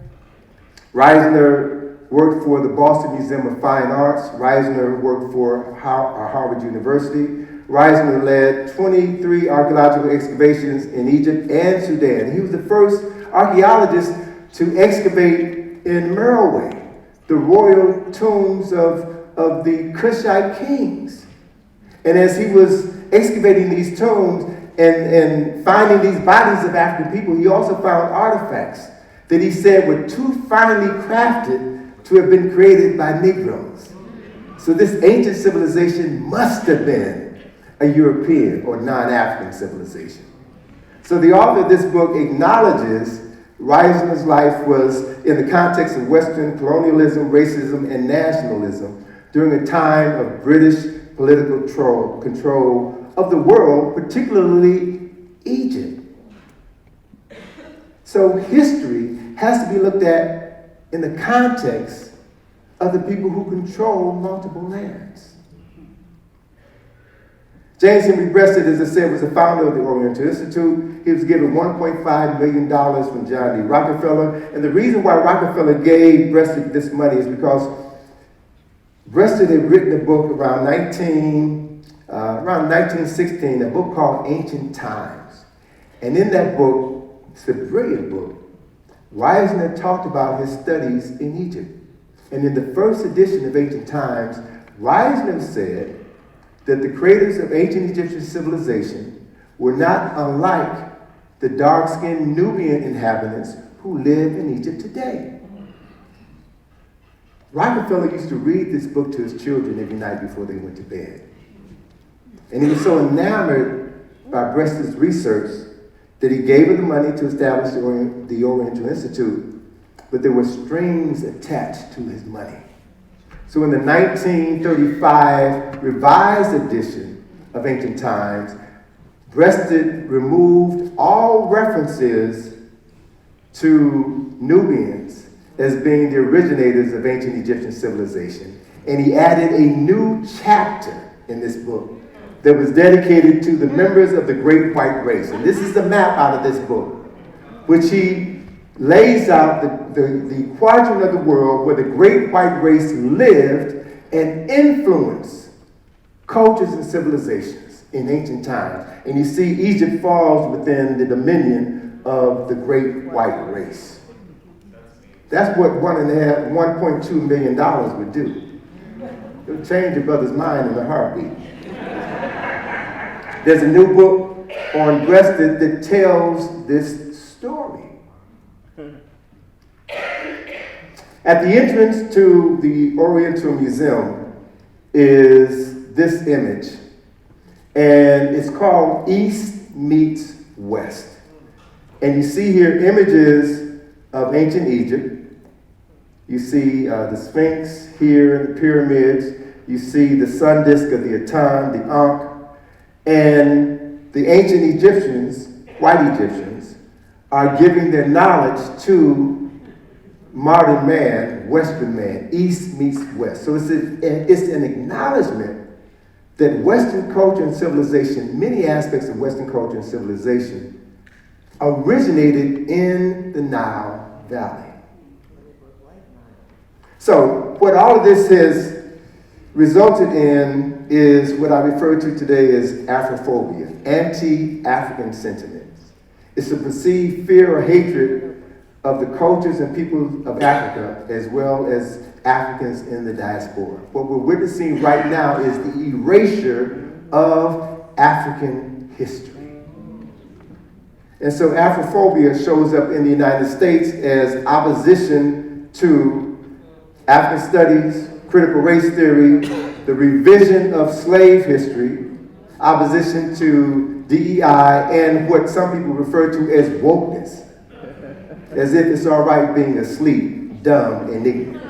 [SPEAKER 3] Reisner worked for the Boston Museum of Fine Arts. Reisner worked for Harvard University. Reisner led 23 archaeological excavations in Egypt and Sudan. He was the first archaeologist to excavate in Merowe, the royal tombs of the Kushite kings. And as he was excavating these tombs and finding these bodies of African people, he also found artifacts that he said were too finely crafted to have been created by Negroes. So this ancient civilization must have been a European or non-African civilization. So the author of this book acknowledges Reisner's life was in the context of Western colonialism, racism, and nationalism during a time of British political control of the world, particularly Egypt. So history has to be looked at in the context of the people who control multiple lands. James Henry Breasted, as I said, was the founder of the Oriental Institute. He was given $1.5 million from John D. Rockefeller. And the reason why Rockefeller gave Breasted this money is because Breasted had written a book around 1916, a book called Ancient Times. And in that book, it's a brilliant book, Reisner talked about his studies in Egypt. And in the first edition of Ancient Times, Reisner said that the creators of ancient Egyptian civilization were not unlike the dark-skinned Nubian inhabitants who live in Egypt today. Rockefeller used to read this book to his children every night before they went to bed. And he was so enamored by Breasted's research that he gave her the money to establish the Oriental Institute, but there were strings attached to his money. So in the 1935 revised edition of Ancient Times, Breasted removed all references to Nubians as being the originators of ancient Egyptian civilization. And he added a new chapter in this book that was dedicated to the members of the Great White Race. And this is the map out of this book, which he lays out the quadrant of the world where the Great White Race lived and influenced cultures and civilizations in ancient times. And you see Egypt falls within the dominion of the Great White Race. That's what $1.2 million would do. It would change your brother's mind in a heartbeat. There's a new book on Breasted that tells this story. At the entrance to the Oriental Museum is this image, and it's called East Meets West. And you see here images of ancient Egypt. You see the Sphinx here in the pyramids. You see the sun disk of the Aten, the Ankh. And the ancient Egyptians, white Egyptians, are giving their knowledge to modern man, Western man. East meets West. So it's an acknowledgement that Western culture and civilization, many aspects of Western culture and civilization, originated in the Nile Valley. So what all of this has resulted in is what I refer to today as afrophobia, anti-African sentiments. It's a perceived fear or hatred of the cultures and peoples of Africa, as well as Africans in the diaspora. What we're witnessing right now is the erasure of African history. And so Afrophobia shows up in the United States as opposition to African studies, critical race theory, the revision of slave history, opposition to DEI, and what some people refer to as wokeness, as if it's all right being asleep, dumb, and ignorant.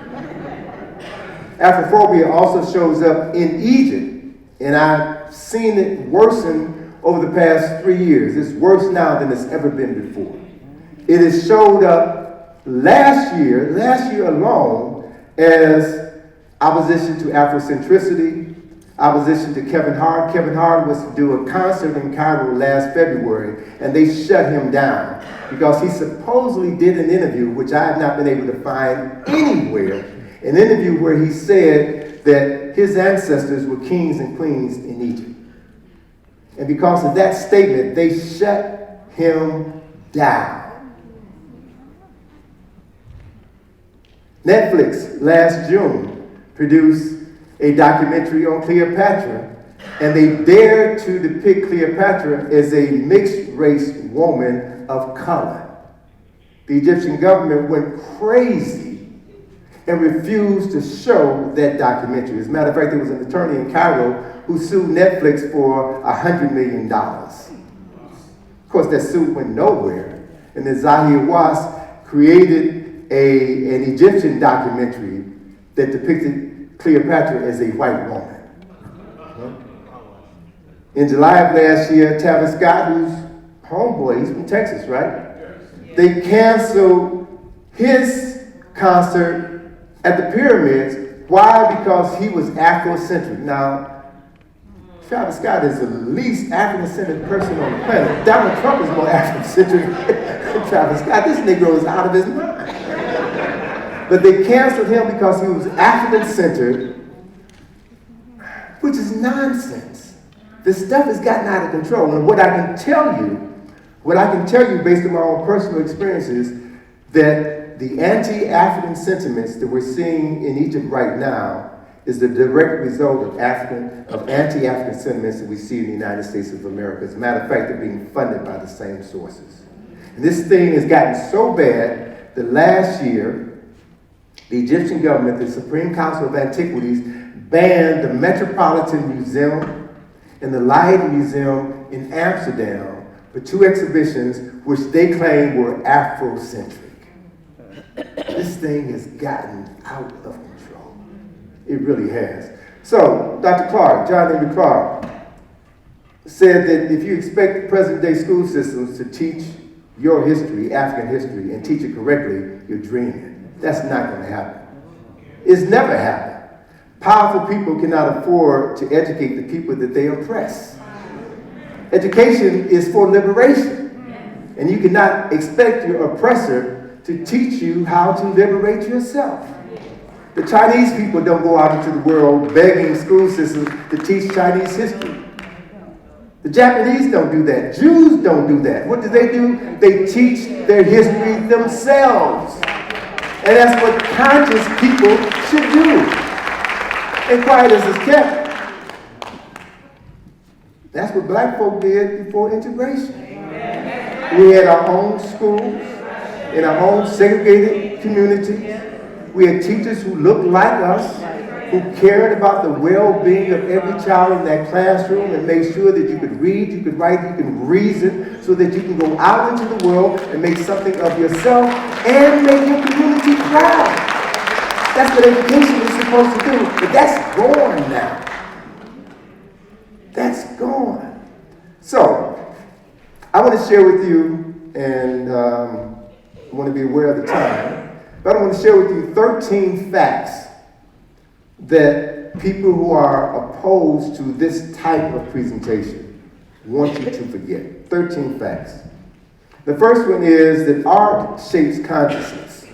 [SPEAKER 3] Afrophobia also shows up in Egypt, and I've seen it worsen over the past 3 years. It's worse now than it's ever been before. It has showed up last year alone, as opposition to Afrocentricity, opposition to Kevin Hart. Kevin Hart was to do a concert in Cairo last February, and they shut him down because he supposedly did an interview, which I have not been able to find anywhere, an interview where he said that his ancestors were kings and queens in Egypt. And because of that statement, they shut him down. Netflix last June produced a documentary on Cleopatra, and they dared to depict Cleopatra as a mixed-race woman of color. The Egyptian government went crazy and refused to show that documentary. As a matter of fact, there was an attorney in Cairo who sued Netflix for $100 million. Of course, that suit went nowhere, and then Zahir Was created an Egyptian documentary that depicted Cleopatra as a white woman. In July of last year, Travis Scott, who's homeboy, he's from Texas, right? They canceled his concert at the pyramids. Why? Because he was Afrocentric. Now, Travis Scott is the least African-centered person on the planet. Donald Trump is more Afrocentric than Travis Scott. This Negro is out of his mind. But they canceled him because he was African-centered, which is nonsense. This stuff has gotten out of control. And what I can tell you based on my own personal experiences, that the anti-African sentiments that we're seeing in Egypt right now is the direct result of anti-African sentiments that we see in the United States of America. As a matter of fact, they're being funded by the same sources. And this thing has gotten so bad that last year, the Egyptian government, the Supreme Council of Antiquities, banned the Metropolitan Museum and the Leiden Museum in Amsterdam for 2 exhibitions which they claim were Afrocentric. This thing has gotten out of control. It really has. So, Dr. Clark, John Henry Clark, said that if you expect present-day school systems to teach your history, African history, and teach it correctly, you're dreaming. That's not going to happen. It's never happened. Powerful people cannot afford to educate the people that they oppress. Education is for liberation. And you cannot expect your oppressor to teach you how to liberate yourself. The Chinese people don't go out into the world begging school systems to teach Chinese history. The Japanese don't do that. Jews don't do that. What do? They teach their history themselves. And that's what conscious people should do. And quiet as it's kept. That's what black folk did before integration. Amen. We had our own schools, in our own segregated communities. We had teachers who looked like us, who cared about the well-being of every child in that classroom and made sure that you could read, you could write, you could reason, so that you can go out into the world and make something of yourself and make your community proud. That's what education is supposed to do. But that's gone now. That's gone. So, I want to share with you, and I want to be aware of the time, but I want to share with you 13 facts that people who are opposed to this type of presentation want you to forget. 13 facts. The first one is that art shapes consciousness.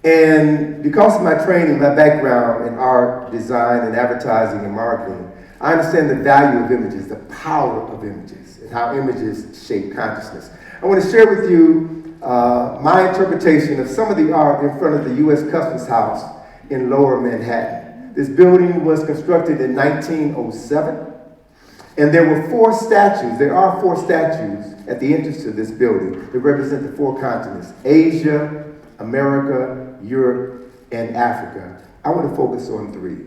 [SPEAKER 3] And because of my training, my background in art, design, and advertising and marketing, I understand the value of images, the power of images, and how images shape consciousness. I want to share with you my interpretation of some of the art in front of the U.S. Customs House in Lower Manhattan. This building was constructed in 1907, and there are 4 statues at the entrance to this building that represent the 4 continents: Asia, America, Europe, and Africa. I want to focus on 3: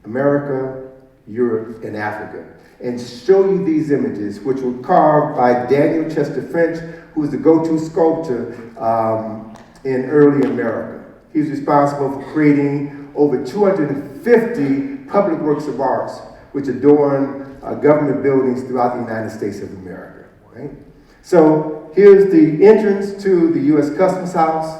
[SPEAKER 3] America, Europe, and Africa, and show you these images, which were carved by Daniel Chester French, who was the go-to sculptor in early America. He's responsible for creating over 250 public works of art, which adorn government buildings throughout the United States of America. Right? So here's the entrance to the U.S. Customs House.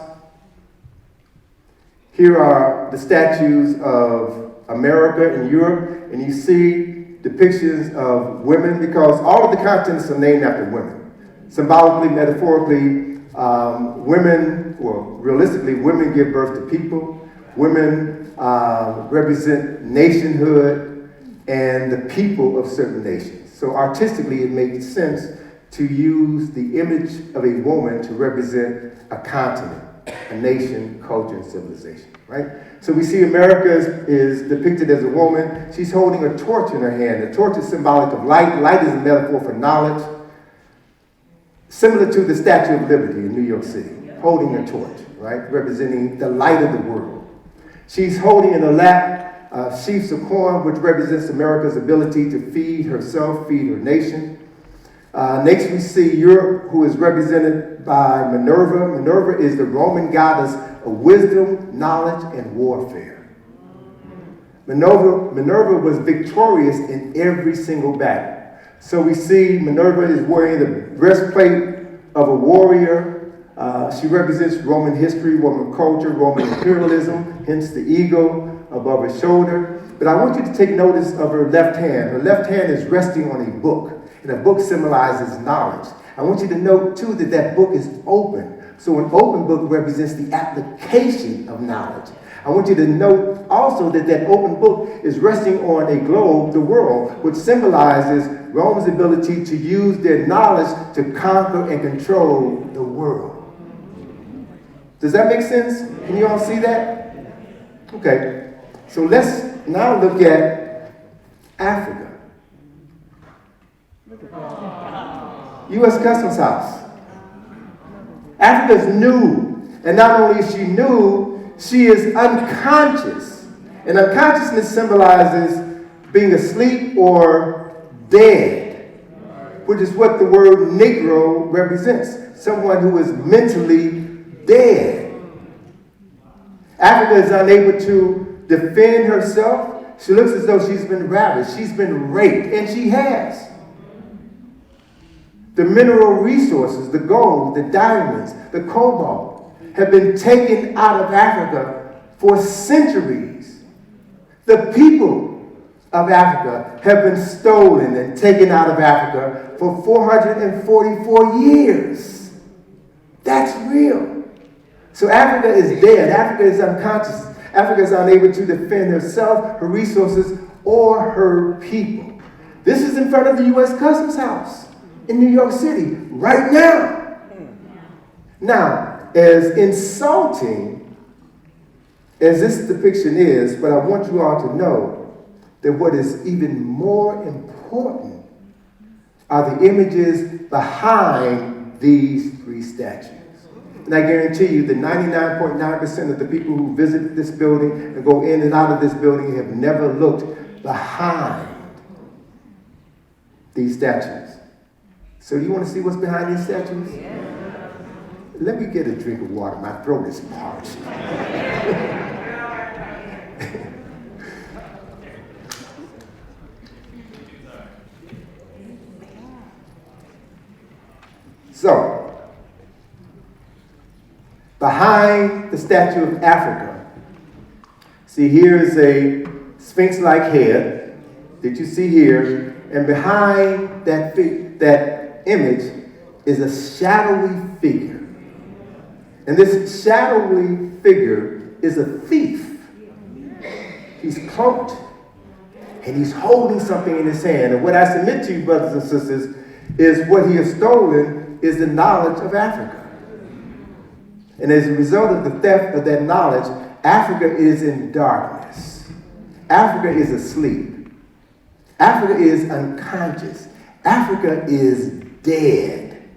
[SPEAKER 3] Here are the statues of America and Europe, and you see depictions of women, because all of the continents are named after women. Symbolically, metaphorically, realistically, women give birth to people. Women represent nationhood and the people of certain nations. So artistically, it makes sense to use the image of a woman to represent a continent. a nation, culture, and civilization, right? So we see America is depicted as a woman. She's holding a torch in her hand. The torch is symbolic of light. Light is a metaphor for knowledge, similar to the Statue of Liberty in New York City, holding a torch, right, representing the light of the world. She's holding in her lap sheaves of corn, which represents America's ability to feed herself, feed her nation. Next, we see Europe, who is represented by Minerva. Minerva is the Roman goddess of wisdom, knowledge, and warfare. Minerva was victorious in every single battle. So we see Minerva is wearing the breastplate of a warrior. She represents Roman history, Roman culture, Roman imperialism, hence the eagle above her shoulder. But I want you to take notice of her left hand. Her left hand is resting on a book, and a book symbolizes knowledge. I want you to note, too, that that book is open. So an open book represents the application of knowledge. I want you to note also that that open book is resting on a globe, the world, which symbolizes Rome's ability to use their knowledge to conquer and control the world. Does that make sense? Can you all see that? Okay. So let's now look at Africa. U.S. Customs House. Africa is new. And not only is she new, she is unconscious. And unconsciousness symbolizes being asleep or dead, which is what the word Negro represents. Someone who is mentally dead. Africa is unable to defend herself. She looks as though she's been ravished. She's been raped, and she has. The mineral resources, the gold, the diamonds, the cobalt, have been taken out of Africa for centuries. The people of Africa have been stolen and taken out of Africa for 444 years. That's real. So Africa is dead. Africa is unconscious. Africa is unable to defend herself, her resources, or her people. This is in front of the U.S. Customs House in New York City right now. Now, as insulting as this depiction is, but I want you all to know that what is even more important are the images behind these three statues. And I guarantee you that 99.9% of the people who visit this building and go in and out of this building have never looked behind these statues. So do you want to see what's behind these statues? Yeah. Let me get a drink of water. My throat is parched. So, behind the statue of Africa, see, here is a sphinx-like head that you see here, and behind that image is a shadowy figure. And this shadowy figure is a thief. He's cloaked, and he's holding something in his hand. And what I submit to you, brothers and sisters, is what he has stolen is the knowledge of Africa. And as a result of the theft of that knowledge, Africa is in darkness. Africa is asleep. Africa is unconscious. Africa is dead.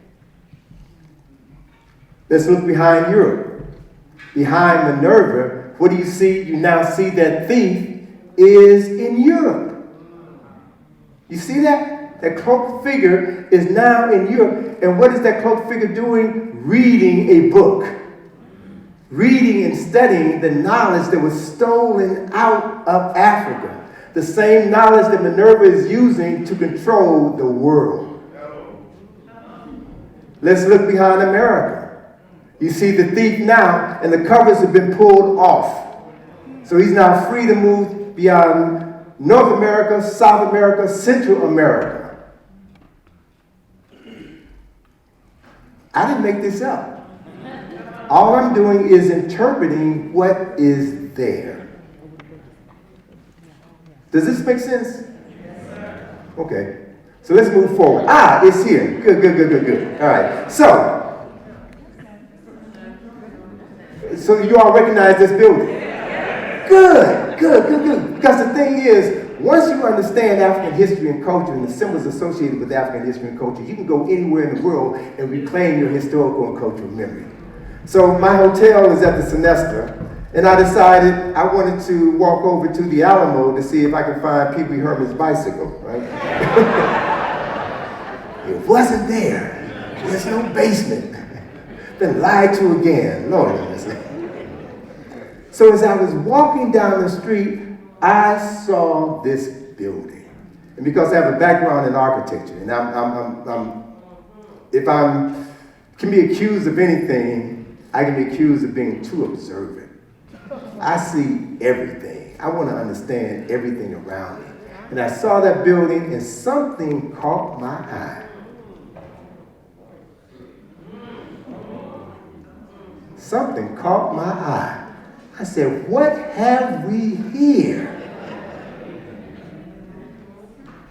[SPEAKER 3] Let's look behind Europe. Behind Minerva, what do you see? You now see that thief is in Europe. You see that? That cloaked figure is now in Europe. And what is that cloaked figure doing? Reading a book. Reading and studying the knowledge that was stolen out of Africa. The same knowledge that Minerva is using to control the world. Let's look behind America. You see the thief now, and the covers have been pulled off. So he's now free to move beyond North America, South America, Central America. I didn't make this up. All I'm doing is interpreting what is there. Does this make sense? Okay. So let's move forward. It's here. Good. All right. So, So you all recognize this building? Good. Because the thing is, once you understand African history and culture and the symbols associated with African history and culture, you can go anywhere in the world and reclaim your historical and cultural memory. So my hotel is at the Semester, and I decided I wanted to walk over to the Alamo to see if I could find Pee Wee Herman's bicycle, right? It wasn't there. There's no basement. Been lied to again, Lord. So as I was walking down the street, I saw this building. And because I have a background in architecture, and if I can be accused of anything, I can be accused of being too observant. I see everything. I want to understand everything around me. And I saw that building and something caught my eye. Something caught my eye. I said, what have we here?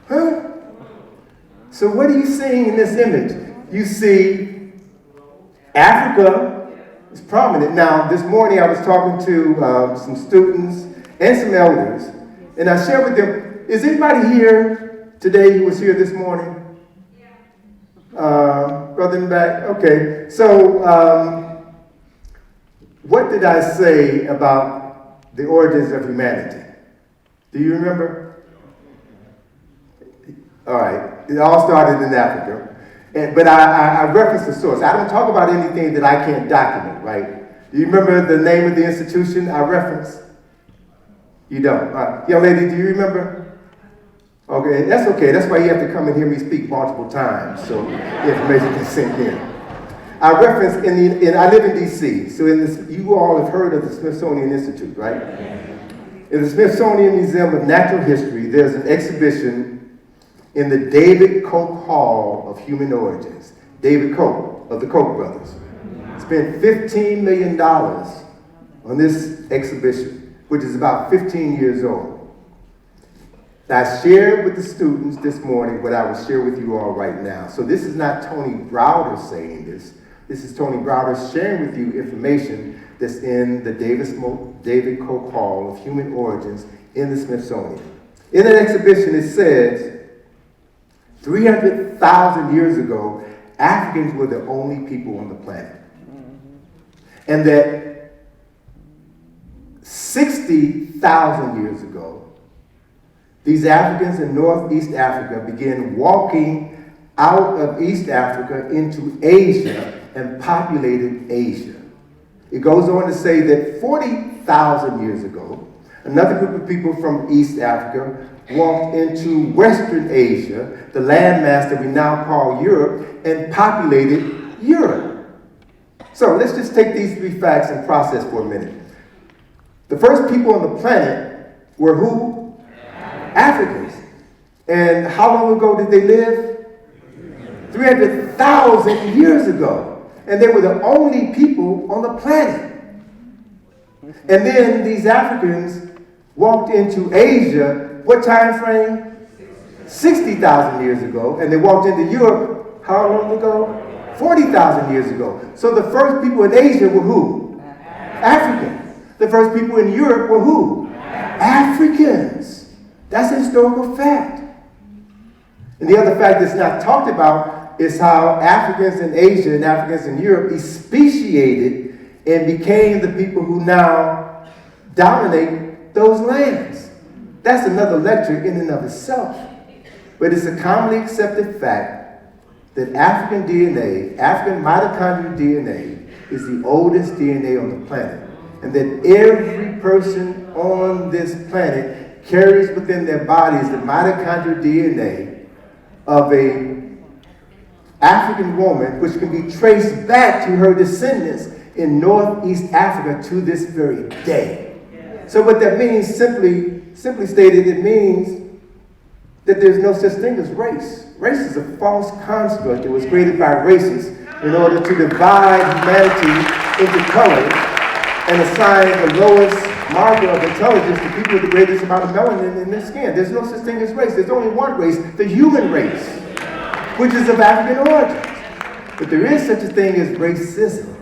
[SPEAKER 3] Huh? So what are you seeing in this image? You see Africa is prominent. Now, this morning I was talking to some students and some elders, and I shared with them, is anybody here today who was here this morning? Brother in the back? Okay. So, what did I say about the origins of humanity? Do you remember? All right. It all started in Africa. But I reference the source. I don't talk about anything that I can't document, right? Do you remember the name of the institution I referenced? You don't. Young lady, do you remember? Okay, that's okay. That's why you have to come and hear me speak multiple times so the information can sink in. I reference I live in D.C., so you all have heard of the Smithsonian Institute, right? In the Smithsonian Museum of Natural History, there's an exhibition in the David Koch Hall of Human Origins. David Koch, of the Koch brothers, spent $15 million on this exhibition, which is about 15 years old. I shared with the students this morning what I will share with you all right now. So this is not Tony Browder saying this. This is Tony Browder sharing with you information that's in the David Koch Hall of Human Origins in the Smithsonian. In that exhibition, it says, 300,000 years ago, Africans were the only people on the planet. And that 60,000 years ago, these Africans in Northeast Africa began walking out of East Africa into Asia and populated Asia. It goes on to say that 40,000 years ago, another group of people from East Africa walked into Western Asia, the landmass that we now call Europe, and populated Europe. So let's just take these three facts and process for a minute. The first people on the planet were who? Africans. And how long ago did they live? 300,000 years ago. And they were the only people on the planet. And then these Africans walked into Asia, what time frame? 60,000 years ago. And they walked into Europe, how long ago? 40,000 years ago. So the first people in Asia were who? Africans. The first people in Europe were who? Africans. That's a historical fact. And the other fact that's not talked about is how Africans in Asia and Africans in Europe speciated and became the people who now dominate those lands. That's another lecture in and of itself. But it's a commonly accepted fact that African DNA, African mitochondrial DNA, is the oldest DNA on the planet. And that every person on this planet carries within their bodies the mitochondrial DNA of a African woman, which can be traced back to her descendants in Northeast Africa to this very day. So what that means, simply stated, it means that there's no such thing as race. Race is a false construct that was created by racists in order to divide humanity into colors and assign the lowest marker of intelligence to people with the greatest amount of melanin in their skin. There's no such thing as race. There's only one race, the human race, which is of African origins. But there is such a thing as racism.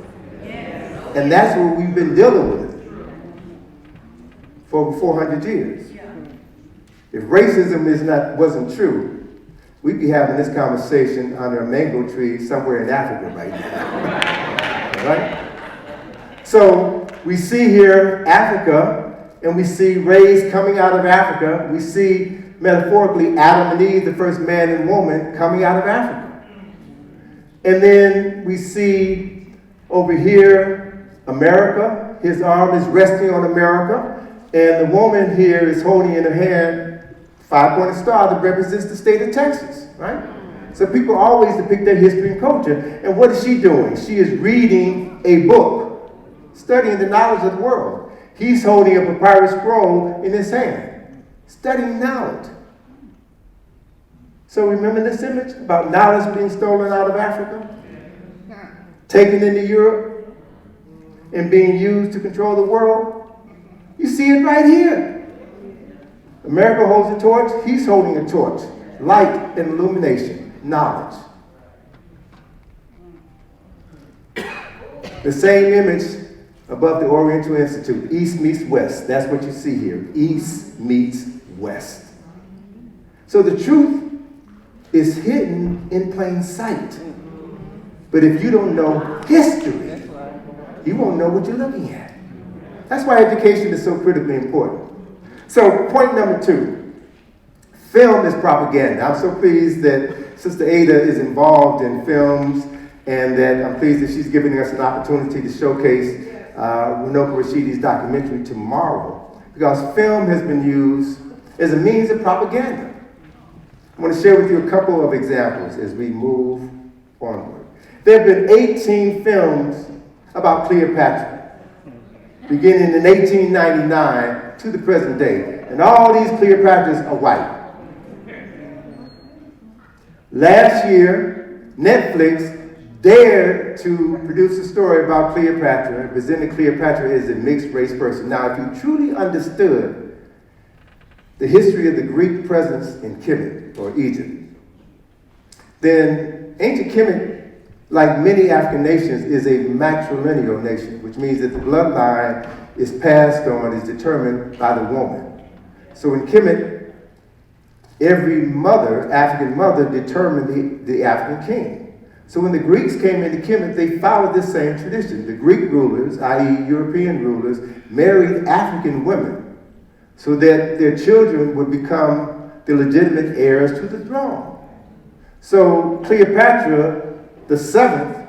[SPEAKER 3] And that's what we've been dealing with for over 400 years. If racism wasn't true, we'd be having this conversation under a mango tree somewhere in Africa right now. Right? So we see here Africa, and we see race coming out of Africa. We see, metaphorically, Adam and Eve, the first man and woman, coming out of Africa. And then we see over here America. His arm is resting on America. And the woman here is holding in her hand a 5-pointed star that represents the state of Texas, right? So people always depict their history and culture. And what is she doing? She is reading a book, studying the knowledge of the world. He's holding a papyrus scroll in his hand, studying knowledge. So remember this image about knowledge being stolen out of Africa, taken into Europe, and being used to control the world? You see it right here. America holds a torch, he's holding a torch. Light and illumination, knowledge. The same image above the Oriental Institute, East meets West. That's what you see here, East meets West. So the truth is hidden in plain sight. But if you don't know history, you won't know what you're looking at. That's why education is so critically important. So point number 2, film is propaganda. I'm so pleased that Sister Ada is involved in films, and that I'm pleased that she's giving us an opportunity to showcase Runoko Rashidi's documentary tomorrow, because film has been used as a means of propaganda. I want to share with you a couple of examples as we move onward. There have been 18 films about Cleopatra, beginning in 1899 to the present day. And all these Cleopatras are white. Last year, Netflix dared to produce a story about Cleopatra and presented Cleopatra as a mixed race person. Now, if you truly understood the history of the Greek presence in Kemet, or Egypt, then ancient Kemet, like many African nations, is a matrilineal nation, which means that the bloodline is passed on, is determined by the woman. So in Kemet, every mother, African mother, determined the African king. So when the Greeks came into Kemet, they followed this same tradition. The Greek rulers, i.e. European rulers, married African women so that their children would become the legitimate heirs to the throne. So Cleopatra the 7th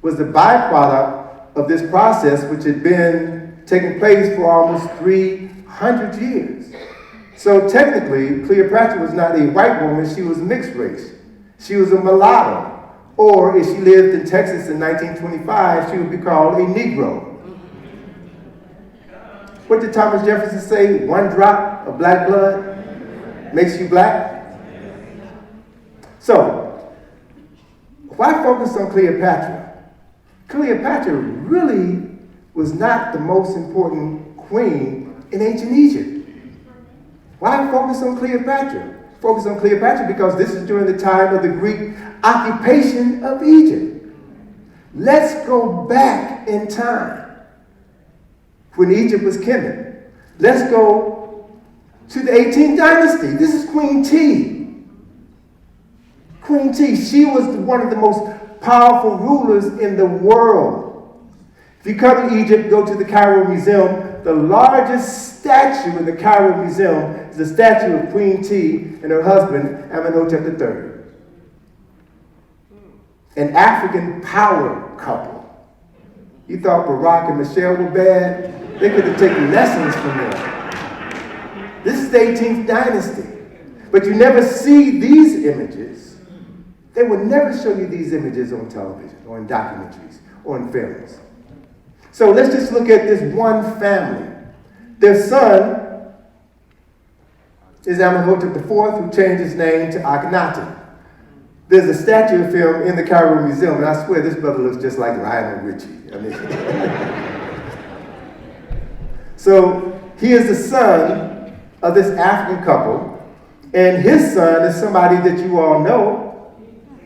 [SPEAKER 3] was the byproduct of this process, which had been taking place for almost 300 years. So technically, Cleopatra was not a white woman, she was mixed race. She was a mulatto. Or if she lived in Texas in 1925, she would be called a Negro. What did Thomas Jefferson say? 1 drop of black blood makes you black? So, why focus on Cleopatra? Cleopatra really was not the most important queen in ancient Egypt. Why focus on Cleopatra? Focus on Cleopatra because this is during the time of the Greek occupation of Egypt. Let's go back in time when Egypt was Kemet. Let's go to the 18th dynasty. This is Queen T. Queen T, she was one of the most powerful rulers in the world. If you come to Egypt, go to the Cairo Museum, the largest statue in the Cairo Museum is a statue of Queen T and her husband, Amenhotep III. An African power couple. You thought Barack and Michelle were bad? They could have taken lessons from them. This is the 18th dynasty. But you never see these images. They will never show you these images on television or in documentaries or in films. So let's just look at this one family. Their son is Amenhotep IV, who changed his name to Akhenaten. There's a statue of him in the Cairo Museum, and I swear this brother looks just like Lionel Richie. I mean, so he is the son of this African couple, and his son is somebody that you all know,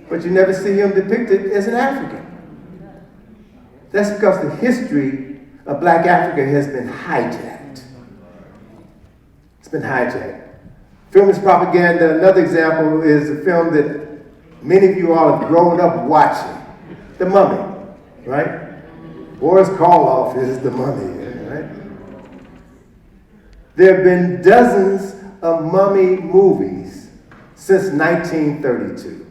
[SPEAKER 3] but you never see him depicted as an African. That's because the history of Black Africa has been hijacked. It's been hijacked. Film is propaganda. Another example is a film that many of you all have grown up watching, The Mummy, right? Boris Karloff is The Mummy, right? There have been dozens of mummy movies since 1932.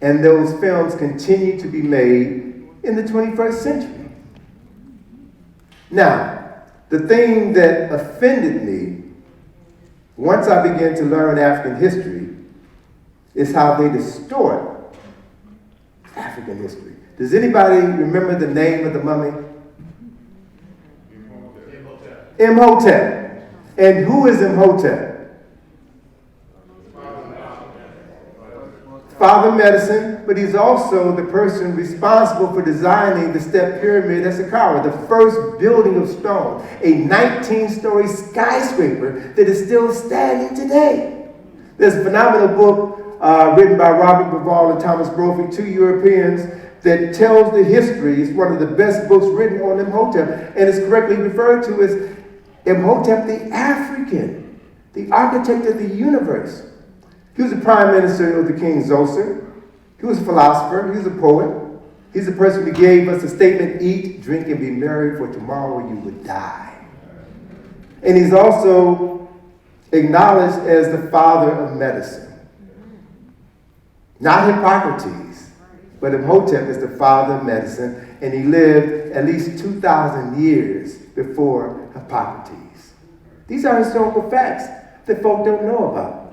[SPEAKER 3] And those films continue to be made in the 21st century. Now, the thing that offended me once I began to learn African history is how they distort African history. Does anybody remember the name of the mummy? Imhotep. And who is Imhotep? Father Medicine, but he's also the person responsible for designing the step pyramid at Saqqara, the first building of stone, a 19-story skyscraper that is still standing today. There's a phenomenal book written by Robert Bivol and Thomas Brophy, two Europeans, that tells the history. It's one of the best books written on Imhotep, and it's correctly referred to as Imhotep the African, the architect of the universe. He was the prime minister of the king Zoser. He was a philosopher. He was a poet. He's the person who gave us the statement, eat, drink, and be merry, for tomorrow you would die. And he's also acknowledged as the father of medicine. Not Hippocrates, but Imhotep is the father of medicine, and he lived at least 2,000 years before Hippocrates. These are historical facts that folk don't know about.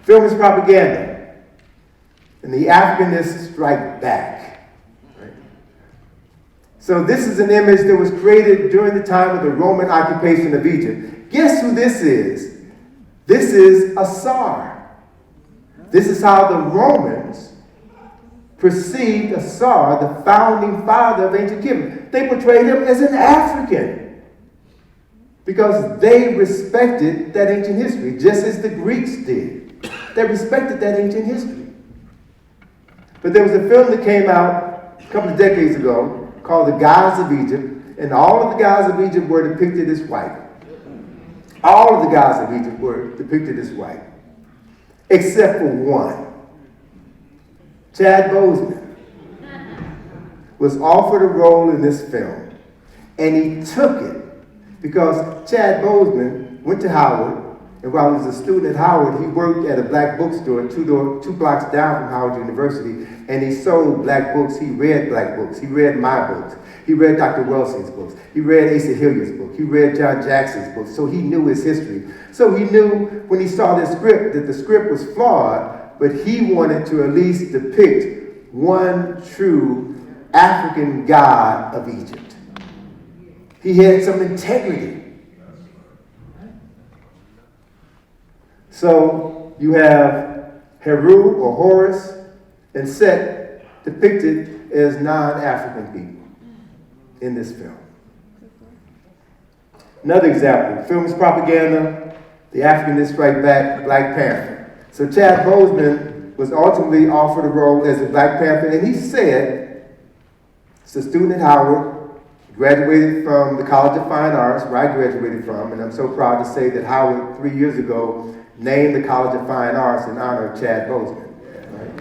[SPEAKER 3] Film is propaganda, and the Africanists strike back. Right? So this is an image that was created during the time of the Roman occupation of Egypt. Guess who this is? This is a Tsar. This is how the Romans perceived a Tsar, the founding father of ancient Kemet. They portrayed him as an African because they respected that ancient history, just as the Greeks did. They respected that ancient history. But there was a film that came out a couple of decades ago called The Gods of Egypt, and all of the gods of Egypt were depicted as white. All of the gods of Egypt were depicted as white, except for one. Chad Boseman was offered a role in this film, and he took it because Chad Boseman went to Howard. And while he was a student at Howard, he worked at a black bookstore two blocks down from Howard University, and he sold black books. He read black books. He read my books. He read Dr. Welsing's books. He read Asa Hilliard's book. He read John Jackson's books, so he knew his history. So he knew when he saw this script that the script was flawed, but he wanted to at least depict one true African god of Egypt. He had some integrity. So you have Heru or Horus and Set depicted as non-African people in this film. Another example, film is propaganda, the Africanists strike back, Black Panther. So Chad Boseman was ultimately offered a role as a Black Panther, and he said, he's a student at Howard, graduated from the College of Fine Arts, where I graduated from, and I'm so proud to say that Howard 3 years ago named the College of Fine Arts in honor of Chad Boseman. Right?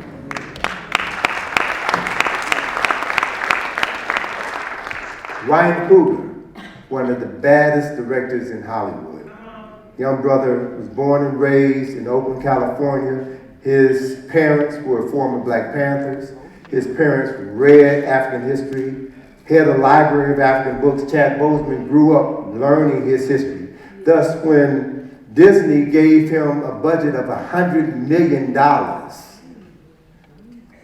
[SPEAKER 3] Ryan Coogler, one of the baddest directors in Hollywood. Young brother was born and raised in Oakland, California. His parents were former Black Panthers. His parents read African history, had a library of African books. Chad Boseman grew up learning his history. Thus, when Disney gave him a budget of $100 million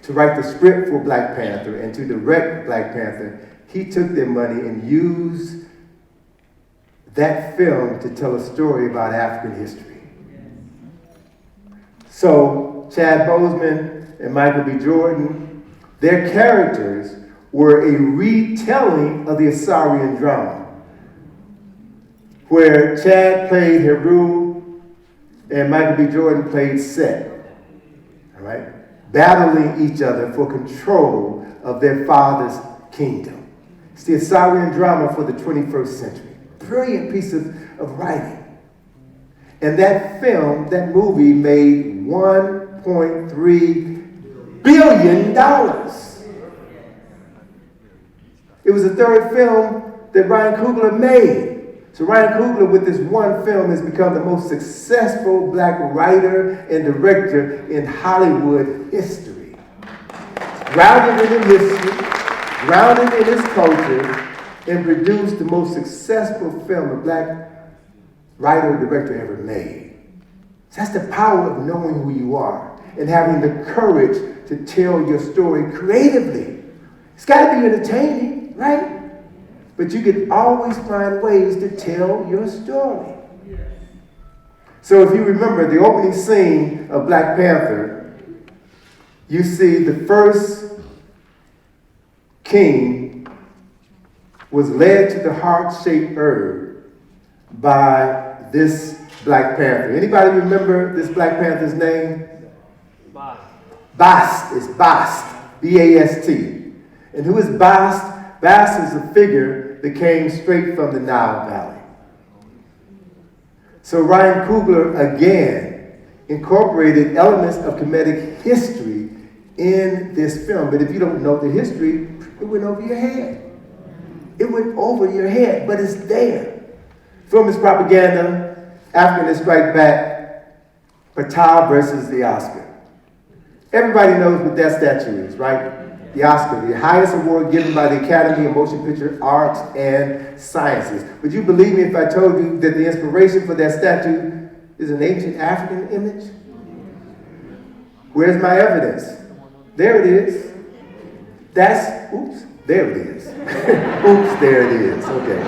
[SPEAKER 3] to write the script for Black Panther and to direct Black Panther, he took their money and used that film to tell a story about African history. So Chad Boseman and Michael B. Jordan, their characters were a retelling of the Assyrian drama, where Chad played Heru and Michael B. Jordan played Set. All right? battling each other for control of their father's kingdom. It's the Assyrian drama for the 21st century. Brilliant piece of writing. And that film, that movie, made $1.3 billion. It was the third film that Ryan Coogler made. So Ryan Coogler, with this one film, has become the most successful black writer and director in Hollywood history. Grounded in history, grounded in his culture, and produced the most successful film a black writer or director ever made. So that's the power of knowing who you are and having the courage to tell your story creatively. It's got to be entertaining, right? But you can always find ways to tell your story. So if you remember the opening scene of Black Panther, you see the first king was led to the heart-shaped herb by this Black Panther. Anybody remember this Black Panther's name? Bast. It's Bast. B-A-S-T. And who is Bast? Bast is a figure that came straight from the Nile Valley. So Ryan Coogler, again, incorporated elements of Kemetic history in this film. But if you don't know the history, it went over your head. It went over your head, but it's there. Film is propaganda, African Strike Back, Patah versus the Oscar. Everybody knows what that statue is, right? The Oscar, the highest award given by the Academy of Motion Picture Arts and Sciences. Would you believe me if I told you that the inspiration for that statue is an ancient African image? Where's my evidence? There it is. That's, oops, there it is. Oops, there it is, okay.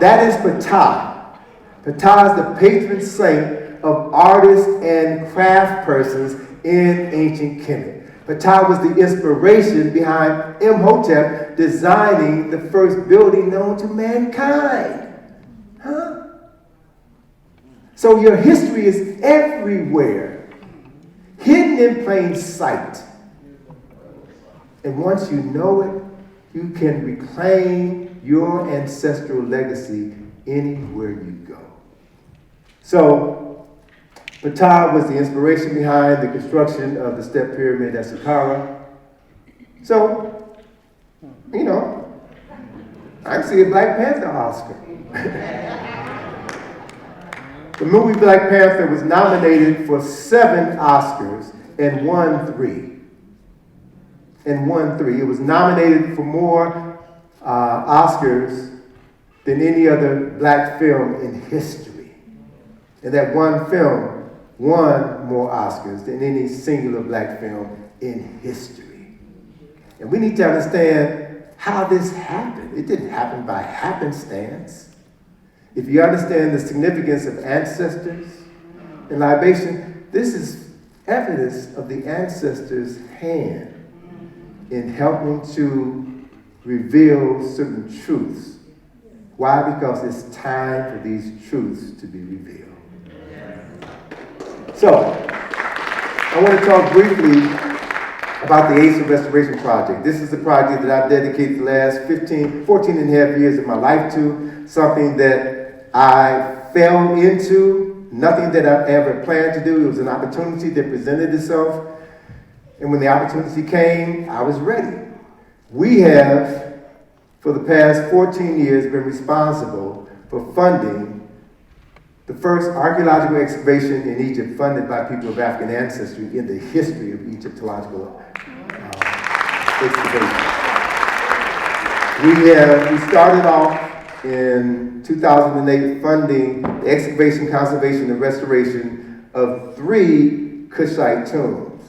[SPEAKER 3] That is Patah. Patah is the patron saint of artists and craft persons in ancient Kemet. Patah was the inspiration behind Imhotep designing the first building known to mankind. Huh? So your history is everywhere, hidden in plain sight. And once you know it, you can reclaim your ancestral legacy anywhere you go. So, Patah was the inspiration behind the construction of the step pyramid at Saqqara. So, you know, I see a Black Panther Oscar. The movie Black Panther was nominated for 7 Oscars and won 3. It was nominated for more Oscars than any other black film in history. And that one film won more Oscars than any singular black film in history. And we need to understand how this happened. It didn't happen by happenstance. If you understand the significance of ancestors and libation, this is evidence of the ancestors' hand in helping to reveal certain truths. Why? Because it's time for these truths to be revealed. So, I want to talk briefly about the Ancient Restoration Project. This is a project that I've dedicated the last 14 and a half years of my life to, something that I fell into, nothing that I ever planned to do. It was an opportunity that presented itself. And when the opportunity came, I was ready. We have, for the past 14 years, been responsible for funding the first archaeological excavation in Egypt funded by people of African ancestry in the history of Egyptological excavation. We started off in 2008 funding the excavation, conservation, and restoration of 3 Kushite tombs.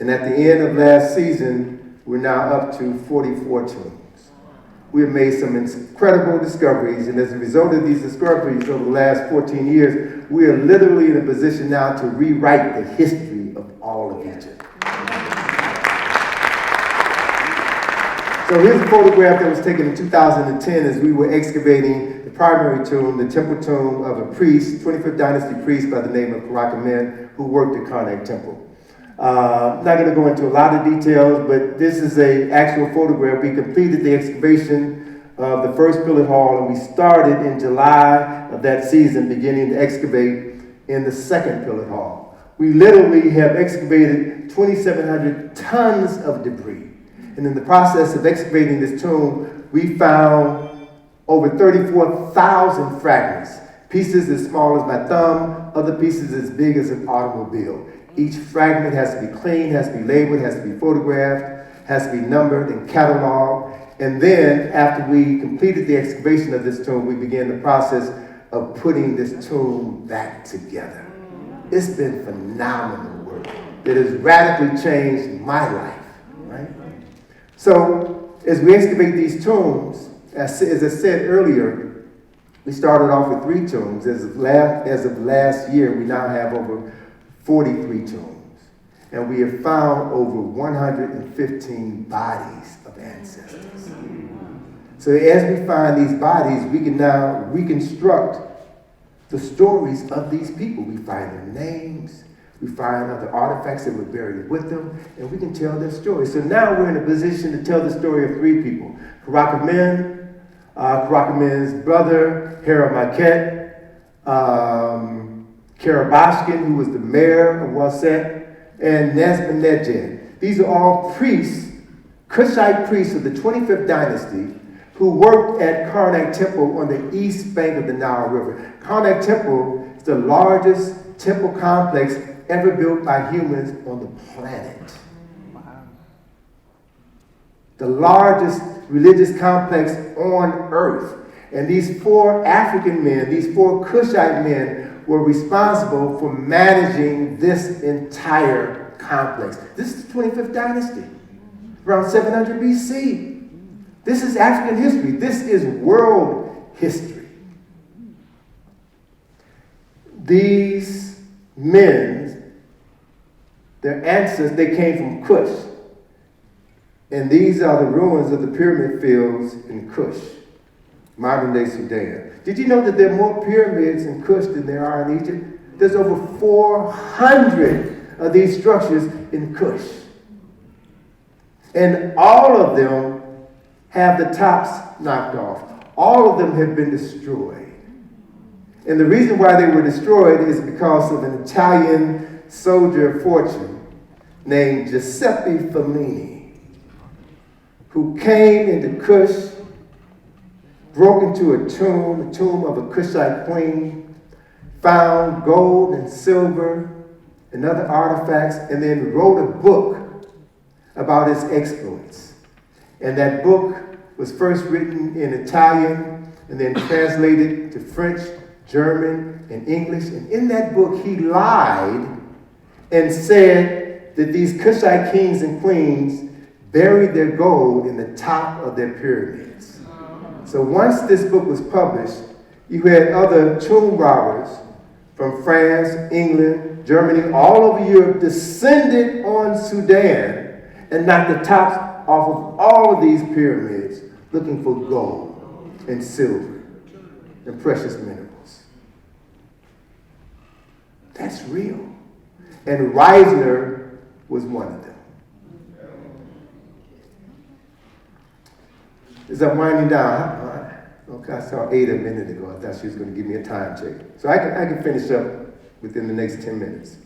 [SPEAKER 3] And at the end of last season, we're now up to 44 tombs. We have made some incredible discoveries, and as a result of these discoveries over the last 14 years, we are literally in a position now to rewrite the history of all of Egypt. So here's a photograph that was taken in 2010 as we were excavating the primary tomb, the temple tomb of a priest, 25th dynasty priest by the name of Kemet, who worked at Karnak Temple. I'm not going to go into a lot of details, but this is an actual photograph. We completed the excavation of the first pillar hall, and we started in July of that season, beginning to excavate in the second pillar hall. We literally have excavated 2,700 tons of debris. And in the process of excavating this tomb, we found over 34,000 fragments, pieces as small as my thumb, other pieces as big as an automobile. Each fragment has to be cleaned, has to be labeled, has to be photographed, has to be numbered and cataloged. And then, after we completed the excavation of this tomb, we began the process of putting this tomb back together. It's been phenomenal work that has radically changed my life, right? So, as we excavate these tombs, as I said earlier, we started off with 3 tombs. As of last year, we now have over 43 tombs. And we have found over 115 bodies of ancestors. So as we find these bodies, we can now reconstruct the stories of these people. We find their names, we find other artifacts that were buried with them, and we can tell their stories. So now we're in a position to tell the story of 3 people. Kemet's brother, Harold Marquette, Karabashkin, who was the mayor of Waset, and Nesbet. These are all priests, Kushite priests of the 25th dynasty, who worked at Karnak Temple on the east bank of the Nile River. Karnak Temple is the largest temple complex ever built by humans on the planet. Wow. The largest religious complex on earth. And these 4 African men, these 4 Kushite men, were responsible for managing this entire complex. This is the 25th dynasty, around 700 BC. This is African history. This is world history. These men, their ancestors, they came from Kush. And these are the ruins of the pyramid fields in Kush, modern-day Sudan. Did you know that there are more pyramids in Kush than there are in Egypt? There's over 400 of these structures in Kush. And all of them have the tops knocked off. All of them have been destroyed. And the reason why they were destroyed is because of an Italian soldier of fortune named Giuseppe Fellini, who came into Kush, broke into a tomb of a Kushite queen, found gold and silver and other artifacts, and then wrote a book about his exploits. And that book was first written in Italian and then translated to French, German, and English. And in that book, he lied and said that these Kushite kings and queens buried their gold in the top of their pyramids. So once this book was published, you had other tomb robbers from France, England, Germany, all over Europe descended on Sudan and knocked the tops off of all of these pyramids looking for gold and silver and precious minerals. That's real. And Reisner was one of them. As I'm winding down, okay, I saw Ada a minute ago. I thought she was going to give me a time check. So I can finish up within the next 10 minutes.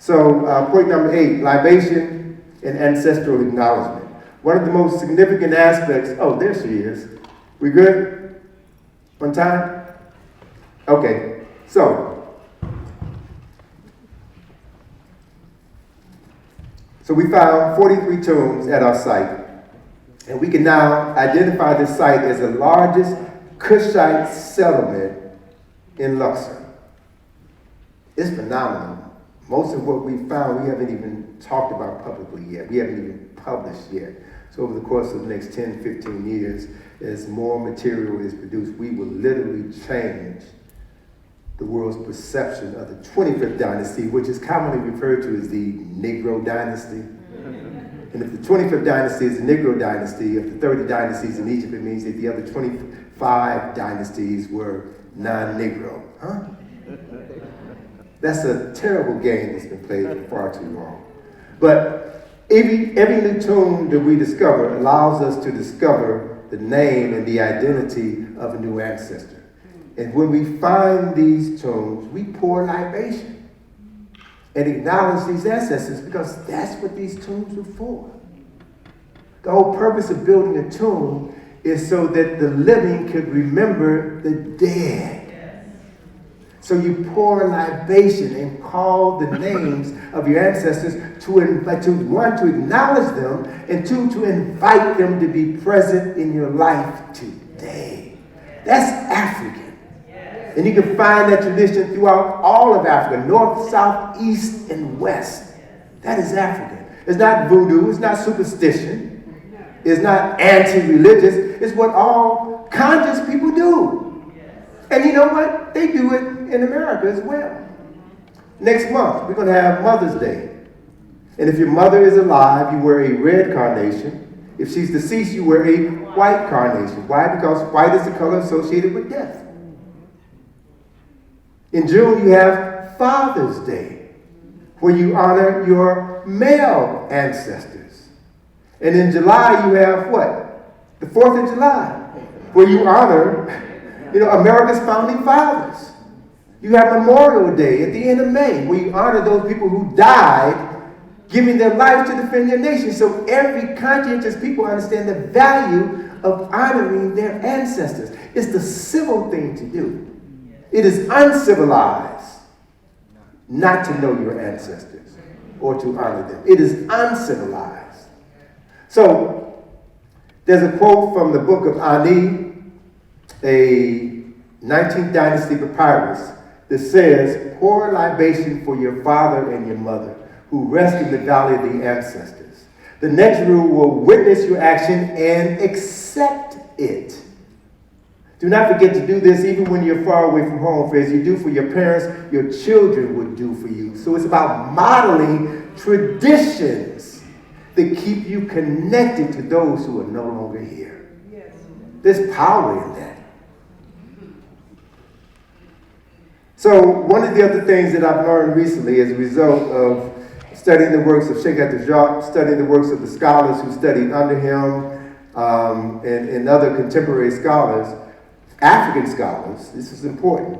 [SPEAKER 3] So point number 8, libation and ancestral acknowledgement. One of the most significant aspects, oh, there she is. We good? On time? Okay, so we found 43 tombs at our site, and we can now identify this site as the largest Kushite settlement in Luxor. It's phenomenal. Most of what we found, we haven't even talked about publicly yet. We haven't even published yet. So over the course of the next 10, 15 years, as more material is produced, we will literally change the world's perception of the 25th dynasty, which is commonly referred to as the Negro dynasty. And if the 25th dynasty is the Negro dynasty, of the 30 dynasties in Egypt, it means that the other 25 dynasties were non-Negro. Huh? That's a terrible game that's been played for far too long. But every new tomb that we discover allows us to discover the name and the identity of a new ancestor. And when we find these tombs, we pour libation and acknowledge these ancestors, because that's what these tombs were for. The whole purpose of building a tomb is so that the living could remember the dead. So you pour libation and call the names of your ancestors to one, to acknowledge them, and two, to invite them to be present in your life today. That's African. And you can find that tradition throughout all of Africa, north, south, east, and west. That is African. It's not voodoo, it's not superstition, it's not anti-religious, it's what all conscious people do. And you know what? They do it in America as well. Next month, we're going to have Mother's Day. And if your mother is alive, you wear a red carnation. If she's deceased, you wear a white carnation. Why? Because white is the color associated with death. In June, you have Father's Day, where you honor your male ancestors. And in July, you have what? The 4th of July, where you honor, America's founding fathers. You have Memorial Day at the end of May, where you honor those people who died, giving their life to defend their nation. So every conscientious people understand the value of honoring their ancestors. It's the civil thing to do. It is uncivilized not to know your ancestors or to honor them. It is uncivilized. So there's a quote from the book of Ani, a 19th dynasty papyrus, that says, pour libation for your father and your mother who rest in the valley of the ancestors. The next rule will witness your action and accept it. Do not forget to do this even when you're far away from home, for as you do for your parents, your children would do for you. So it's about modeling traditions that keep you connected to those who are no longer here. Yes. There's power in that. So one of the other things that I've learned recently as a result of studying the works of Sheikh Int'l, studying the works of the scholars who studied under him, and other contemporary scholars, African scholars, this is important,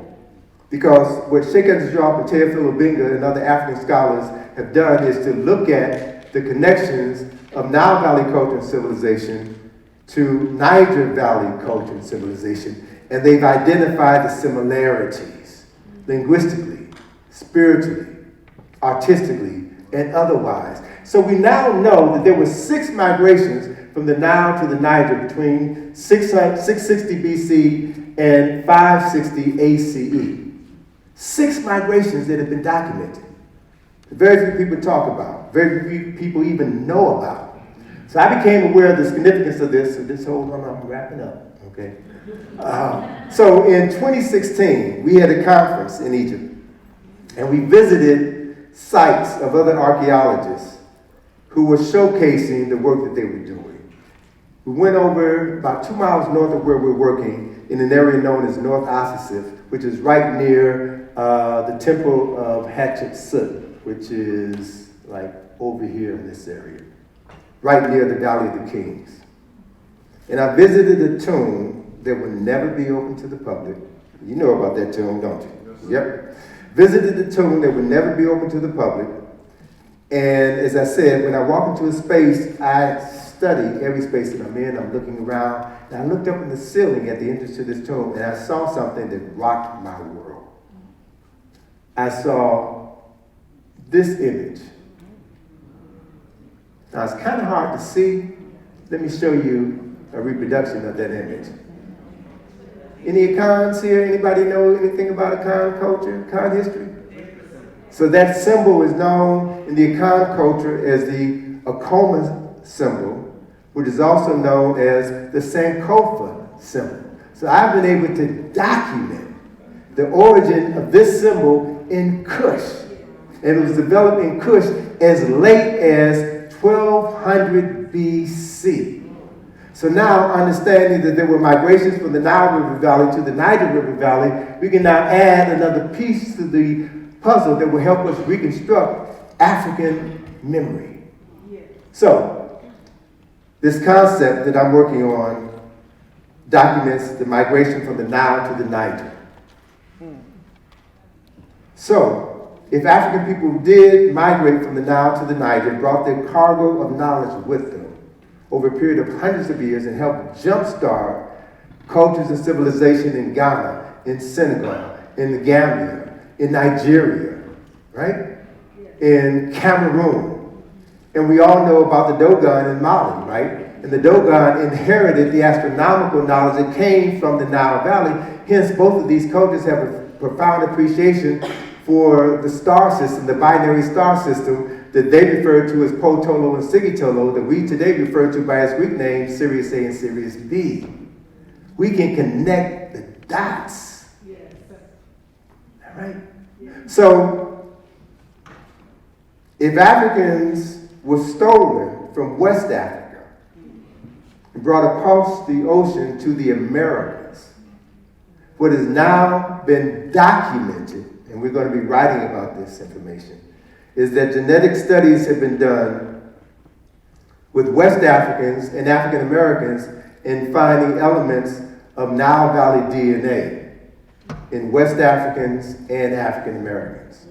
[SPEAKER 3] because what Sheikh Int'l and Teofilo Benga and other African scholars have done is to look at the connections of Nile Valley culture and civilization to Niger Valley culture and civilization, and they've identified the similarities linguistically, spiritually, artistically, and otherwise. So we now know that there were 6 migrations from the Nile to the Niger between 660 BC and 560 ACE. 6 migrations that have been documented. Very few people talk about, very few people even know about. So I became aware of the significance of this, I'm wrapping up, okay? So in 2016, we had a conference in Egypt, and we visited sites of other archaeologists who were showcasing the work that they were doing. We went over about 2 miles north of where we're working in an area known as North Asasif, which is right near the temple of Hatshepsut, which is like over here in this area, right near the Valley of the Kings. And I visited a tomb that would never be open to the public. You know about that tomb, don't you? Yes. Yep. Visited the tomb that would never be open to the public. And as I said, when I walk into a space, I study every space that I'm in. I'm looking around, and I looked up in the ceiling at the entrance to this tomb, and I saw something that rocked my world. I saw this image. Now, it's kind of hard to see. Let me show you a reproduction of that image. Any Akans here? Anybody know anything about Akan culture, Akan history? So that symbol is known in the Akan culture as the Akoma symbol, which is also known as the Sankofa symbol. So I've been able to document the origin of this symbol in Kush. And it was developed in Kush as late as 1200 BC. So now, understanding that there were migrations from the Nile River Valley to the Niger River Valley, we can now add another piece to the puzzle that will help us reconstruct African memory. So, this concept that I'm working on documents the migration from the Nile to the Niger. So, if African people did migrate from the Nile to the Niger, brought their cargo of knowledge with them over a period of hundreds of years and helped jumpstart cultures and civilization in Ghana, in Senegal, in the Gambia, in Nigeria, right? In Cameroon. And we all know about the Dogon in Mali, right? And the Dogon inherited the astronomical knowledge that came from the Nile Valley. Hence, both of these cultures have a profound appreciation for the star system, the binary star system that they refer to as Potolo and Sigitolo, that we today refer to by its Greek names, Sirius A and Sirius B. We can connect the dots. Yes. All right? Yes. So, if Africans were stolen from West Africa and brought across the ocean to the Americas, what has now been documented, and we're going to be writing about this information, is that genetic studies have been done with West Africans and African Americans in finding elements of Nile Valley DNA in West Africans and African Americans.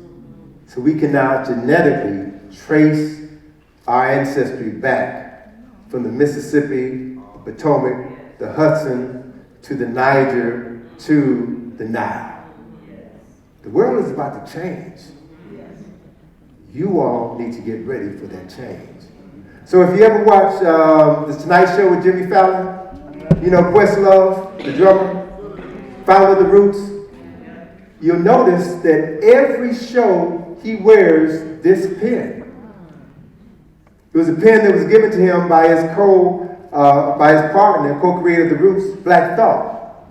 [SPEAKER 3] So we can now genetically trace our ancestry back from the Mississippi, the Potomac, the Hudson, to the Niger, to the Nile. The world is about to change. You all need to get ready for that change. So if you ever watch The Tonight Show with Jimmy Fallon, you know Questlove, the drummer, founder of The Roots, you'll notice that every show he wears this pen. It was a pen that was given to him by his partner, co-creator of The Roots, Black Thought.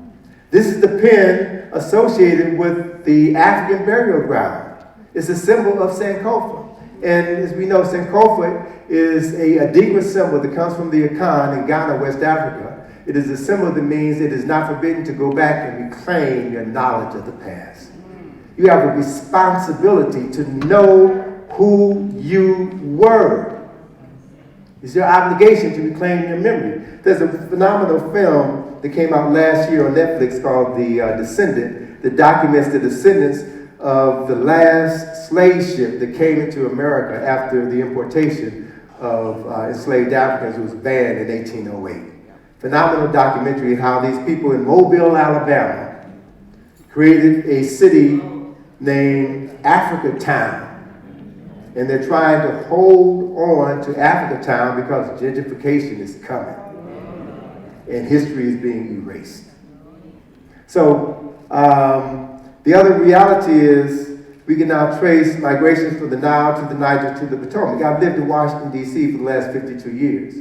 [SPEAKER 3] This is the pen associated with the African burial ground. It's a symbol of Sankofa. And as we know, Sankofa is a Adinkra symbol that comes from the Akan in Ghana, West Africa. It is a symbol that means it is not forbidden to go back and reclaim your knowledge of the past. You have a responsibility to know who you were. It's your obligation to reclaim your memory. There's a phenomenal film that came out last year on Netflix called The Descendant that documents the descendants of the last slave ship that came into America after the importation of enslaved Africans. It was banned in 1808. Phenomenal documentary of how these people in Mobile, Alabama created a city named Africa Town. And they're trying to hold on to Africa Town because gentrification is coming. And history is being erased. So, the other reality is we can now trace migrations from the Nile to the Niger to the Potomac. I've lived in Washington, D.C. for the last 52 years.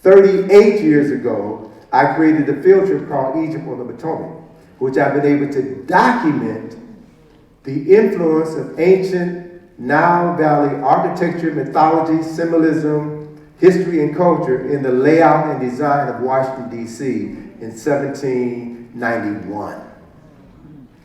[SPEAKER 3] 38 years ago, I created a field trip called Egypt on the Potomac, which I've been able to document the influence of ancient Nile Valley architecture, mythology, symbolism, history, and culture in the layout and design of Washington, D.C. in 1791.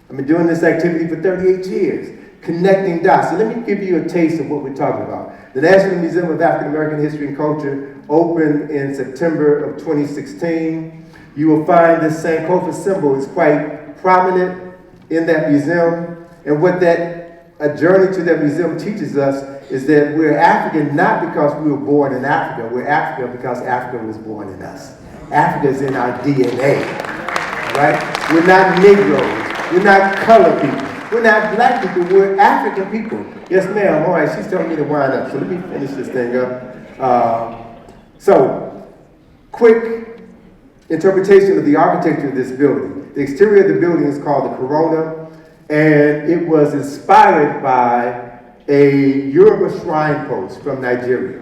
[SPEAKER 3] I've been doing this activity for 38 years, connecting dots. So let me give you a taste of what we're talking about. The National Museum of African American History and Culture opened in September of 2016. You will find this Sankofa symbol is quite prominent in that museum. And what a journey to that museum teaches us is that we're African not because we were born in Africa. We're Africa because Africa was born in us. Africa is in our DNA, right? We're not Negroes. We're not colored people. We're not black people. We're African people. Yes, ma'am. All right, she's telling me to wind up. So let me finish this thing up. So, quick interpretation of the architecture of this building. The exterior of the building is called the Corona, and it was inspired by a Yoruba shrine post from Nigeria.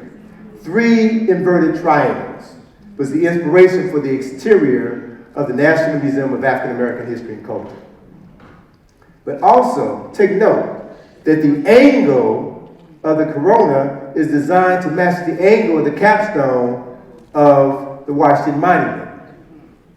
[SPEAKER 3] 3 inverted triangles was the inspiration for the exterior of the National Museum of African American History and Culture. But also, take note that the angle of the corona is designed to match the angle of the capstone of the Washington Monument.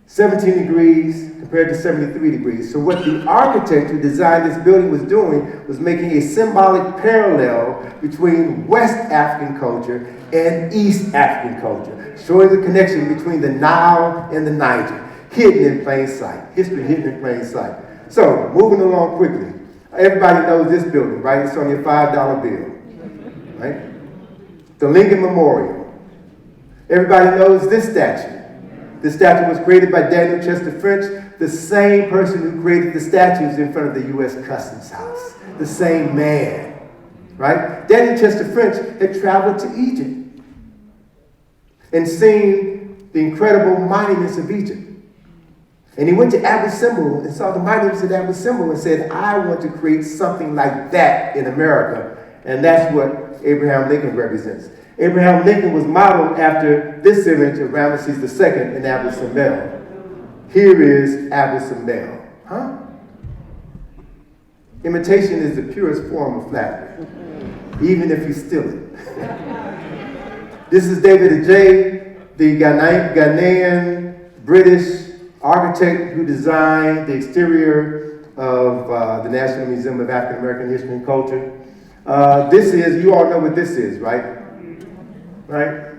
[SPEAKER 3] 17 degrees compared to 73 degrees. So what the architect who designed this building was doing was making a symbolic parallel between West African culture and East African culture, showing the connection between the Nile and the Niger, hidden in plain sight. History hidden in plain sight. So, moving along quickly. Everybody knows this building, right? It's on your $5 bill, right? The Lincoln Memorial. Everybody knows this statue. This statue was created by Daniel Chester French, the same person who created the statues in front of the U.S. Customs House. The same man, right? Daniel Chester French had traveled to Egypt and seen the incredible monuments of Egypt. And he went to Abu Simbel and saw the monuments of Abu Simbel and said, I want to create something like that in America. And that's what Abraham Lincoln represents. Abraham Lincoln was modeled after this image of Ramesses II in Abu Simbel. Here is Abu Simbel. Huh? Imitation is the purest form of flattery, even if you steal it. This is David Adjaye, the Ghanaian British architect who designed the exterior of the National Museum of African American History and Culture. This is, you all know what this is, right? Right?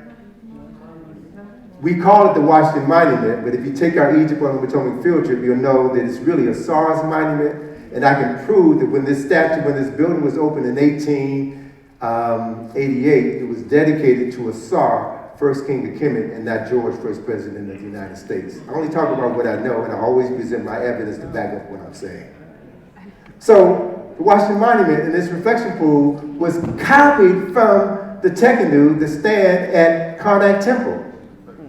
[SPEAKER 3] We call it the Washington Monument, but if you take our Egypt on the Potomac field trip, you'll know that it's really a SARS monument, and I can prove that when this building was opened in 1888, it was dedicated to a Sar, first king of Kemet, and not George, first president of the United States. I only talk about what I know, and I always present my evidence to back up what I'm saying. So, the Washington Monument and this reflection pool was copied from the Tekenu, the stand at Karnak Temple,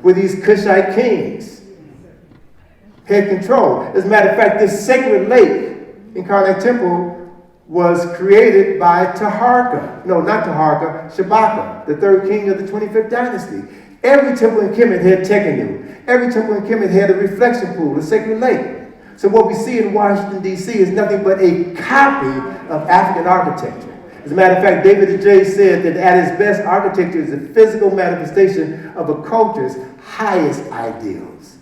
[SPEAKER 3] where these Kushite kings had control. As a matter of fact, this sacred lake in Karnak Temple was created by Taharka. No, not Taharka, Shabaka, the third king of the 25th dynasty. Every temple in Kemet had Tekenu. Every temple in Kemet had a reflection pool, a sacred lake. So what we see in Washington, D.C. is nothing but a copy of African architecture. As a matter of fact, David Adjaye said that at its best, architecture is a physical manifestation of a culture's highest ideals.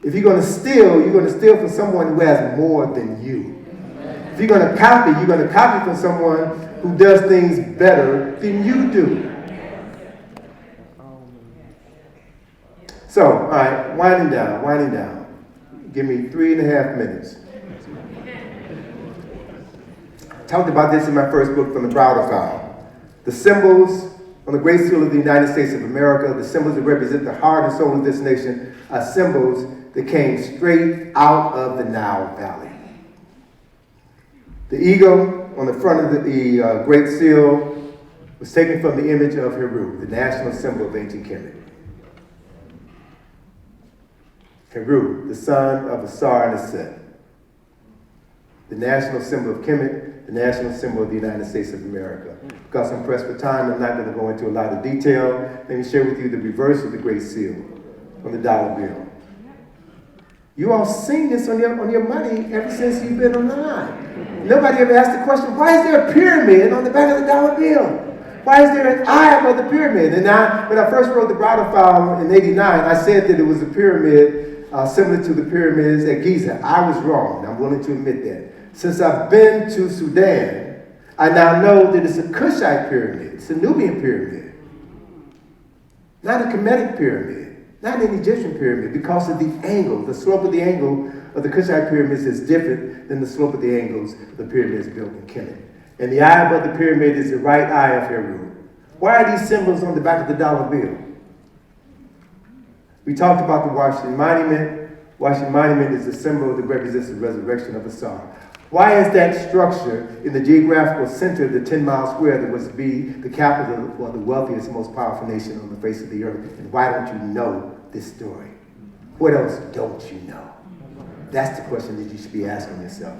[SPEAKER 3] If you're going to steal from someone who has more than you. If you're going to copy from someone who does things better than you do. So, all right, winding down. Give me 3.5 minutes. Talked about this in my first book, From the Browder File. The symbols on the Great Seal of the United States of America, the symbols that represent the heart and soul of this nation, are symbols that came straight out of the Nile Valley. The eagle on the front of the Great Seal was taken from the image of Heru, the national symbol of ancient Kemet. Heru, the son of Asar and Aset. The national symbol of Kemet, the national symbol of the United States of America. Because I'm pressed for time, I'm not going to go into a lot of detail. Let me share with you the reverse of the Great Seal on the dollar bill. You all seen this on your money ever since you've been online. Nobody ever asked the question, why is there a pyramid on the back of the dollar bill? Why is there an eye above the pyramid? And now, when I first wrote the Browder File in '89, I said that it was a pyramid similar to the pyramids at Giza. I was wrong. I'm willing to admit that. Since I've been to Sudan, I now know that it's a Kushite pyramid. It's a Nubian pyramid. Not a Kemetic pyramid. Not an Egyptian pyramid, because of the angle. The slope of the angle of the Kushite pyramids is different than the slope of the angles of the pyramids built in Kemet. And the eye above the pyramid is the right eye of Heru. Why are these symbols on the back of the dollar bill? We talked about the Washington Monument. Washington Monument is a symbol that represents the resurrection of Asar. Why is that structure in the geographical center of the 10-mile square that was to be the capital or the wealthiest, most powerful nation on the face of the earth? And why don't you know this story? What else don't you know? That's the question that you should be asking yourself.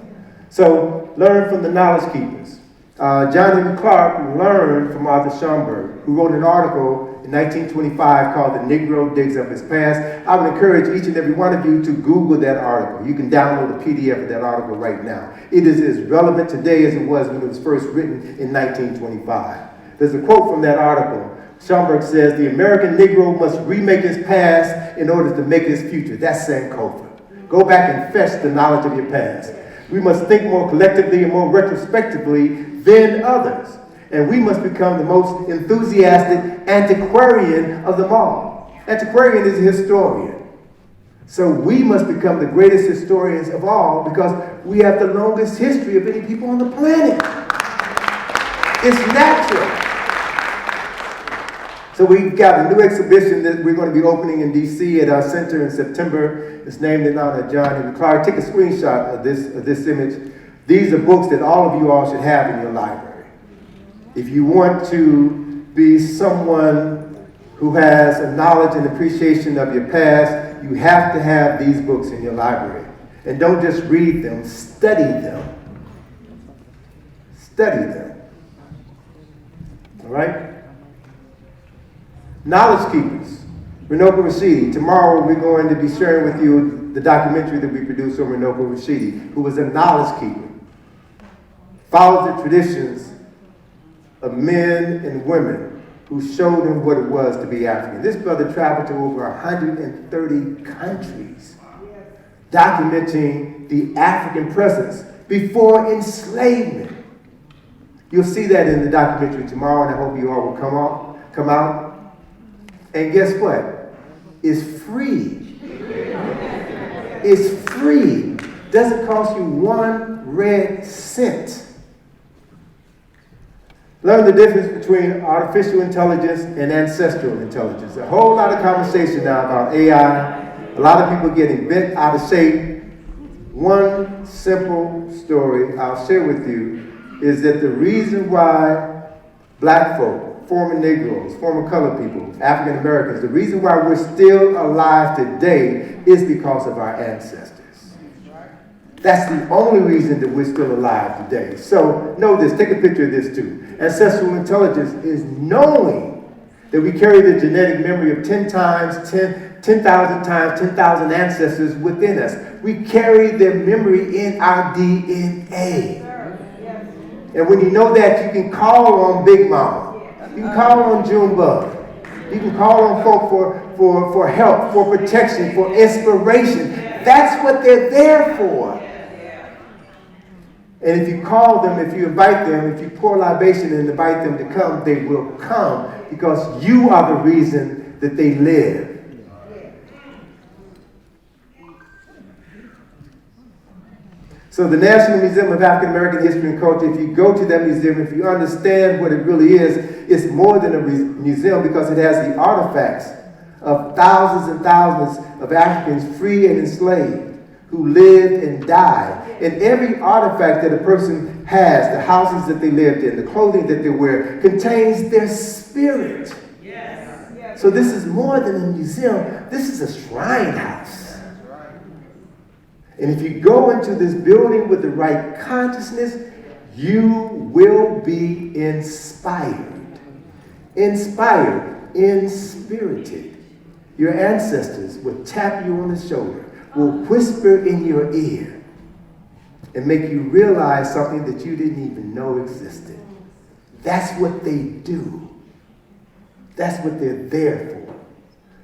[SPEAKER 3] So, learn from the knowledge keepers. John M. Clark learned from Arthur Schomburg, who wrote an article in 1925 called "The Negro Digs Up His Past." I would encourage each and every one of you to Google that article. You can download the PDF of that article right now. It is as relevant today as it was when it was first written in 1925. There's a quote from that article. Schomburg says, "The American Negro must remake his past in order to make his future." That's Sankofa. Go back and fetch the knowledge of your past. We must think more collectively and more retrospectively than others. And we must become the most enthusiastic antiquarian of them all. Antiquarian is a historian. So we must become the greatest historians of all because we have the longest history of any people on the planet. It's natural. So we've got a new exhibition that we're going to be opening in DC at our center in September. It's named in honor of John M. Clark. Take a screenshot of this image. These are books that all of you all should have in your library. If you want to be someone who has a knowledge and appreciation of your past, you have to have these books in your library. And don't just read them, study them. Study them. All right? Knowledge Keepers. Runoko Rashidi. Tomorrow we're going to be sharing with you the documentary that we produced on Runoko Rashidi, who was a knowledge keeper. Followed the traditions of men and women who showed him what it was to be African. This brother traveled to over 130 countries, documenting the African presence before enslavement. You'll see that in the documentary tomorrow, and I hope you all will come out. And guess what? It's free. It's free. Doesn't cost you 1 red cent. Learn the difference between artificial intelligence and ancestral intelligence. A whole lot of conversation now about AI. A lot of people getting bent out of shape. One simple story I'll share with you is that the reason why black folk, former Negroes, former colored people, African Americans, the reason why we're still alive today is because of our ancestors. That's the only reason that we're still alive today. So know this, take a picture of this too. Ancestral intelligence is knowing that we carry the genetic memory of 10,000 times 10,000 ancestors within us. We carry their memory in our DNA. And when you know that, you can call on Big Mama. You can call on Junebug. You can call on folk for help, for protection, for inspiration. That's what they're there for. And if you call them, if you invite them, if you pour libation and invite them to come, they will come because you are the reason that they live. So the National Museum of African American History and Culture, if you go to that museum, if you understand what it really is, it's more than a museum because it has the artifacts of thousands and thousands of Africans free and enslaved who lived and died. And every artifact that a person has, the houses that they lived in, the clothing that they wear, contains their spirit. Yes. So this is more than a museum. This is a shrine house. And if you go into this building with the right consciousness, you will be inspired. Inspired, inspirited. Your ancestors will tap you on the shoulder, will whisper in your ear, and make you realize something that you didn't even know existed. That's what they do. That's what they're there for.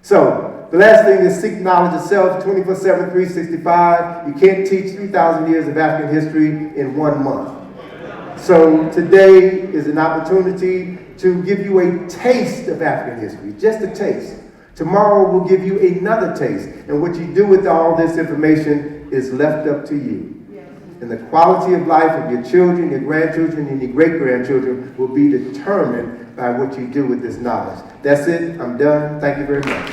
[SPEAKER 3] So, the last thing is seek knowledge itself 24/7, 365. You can't teach 3,000 years of African history in 1 month. So today is an opportunity to give you a taste of African history, just a taste. Tomorrow will give you another taste. And what you do with all this information is left up to you. And the quality of life of your children, your grandchildren, and your great-grandchildren will be determined by what you do with this knowledge. That's it. I'm done. Thank you very much.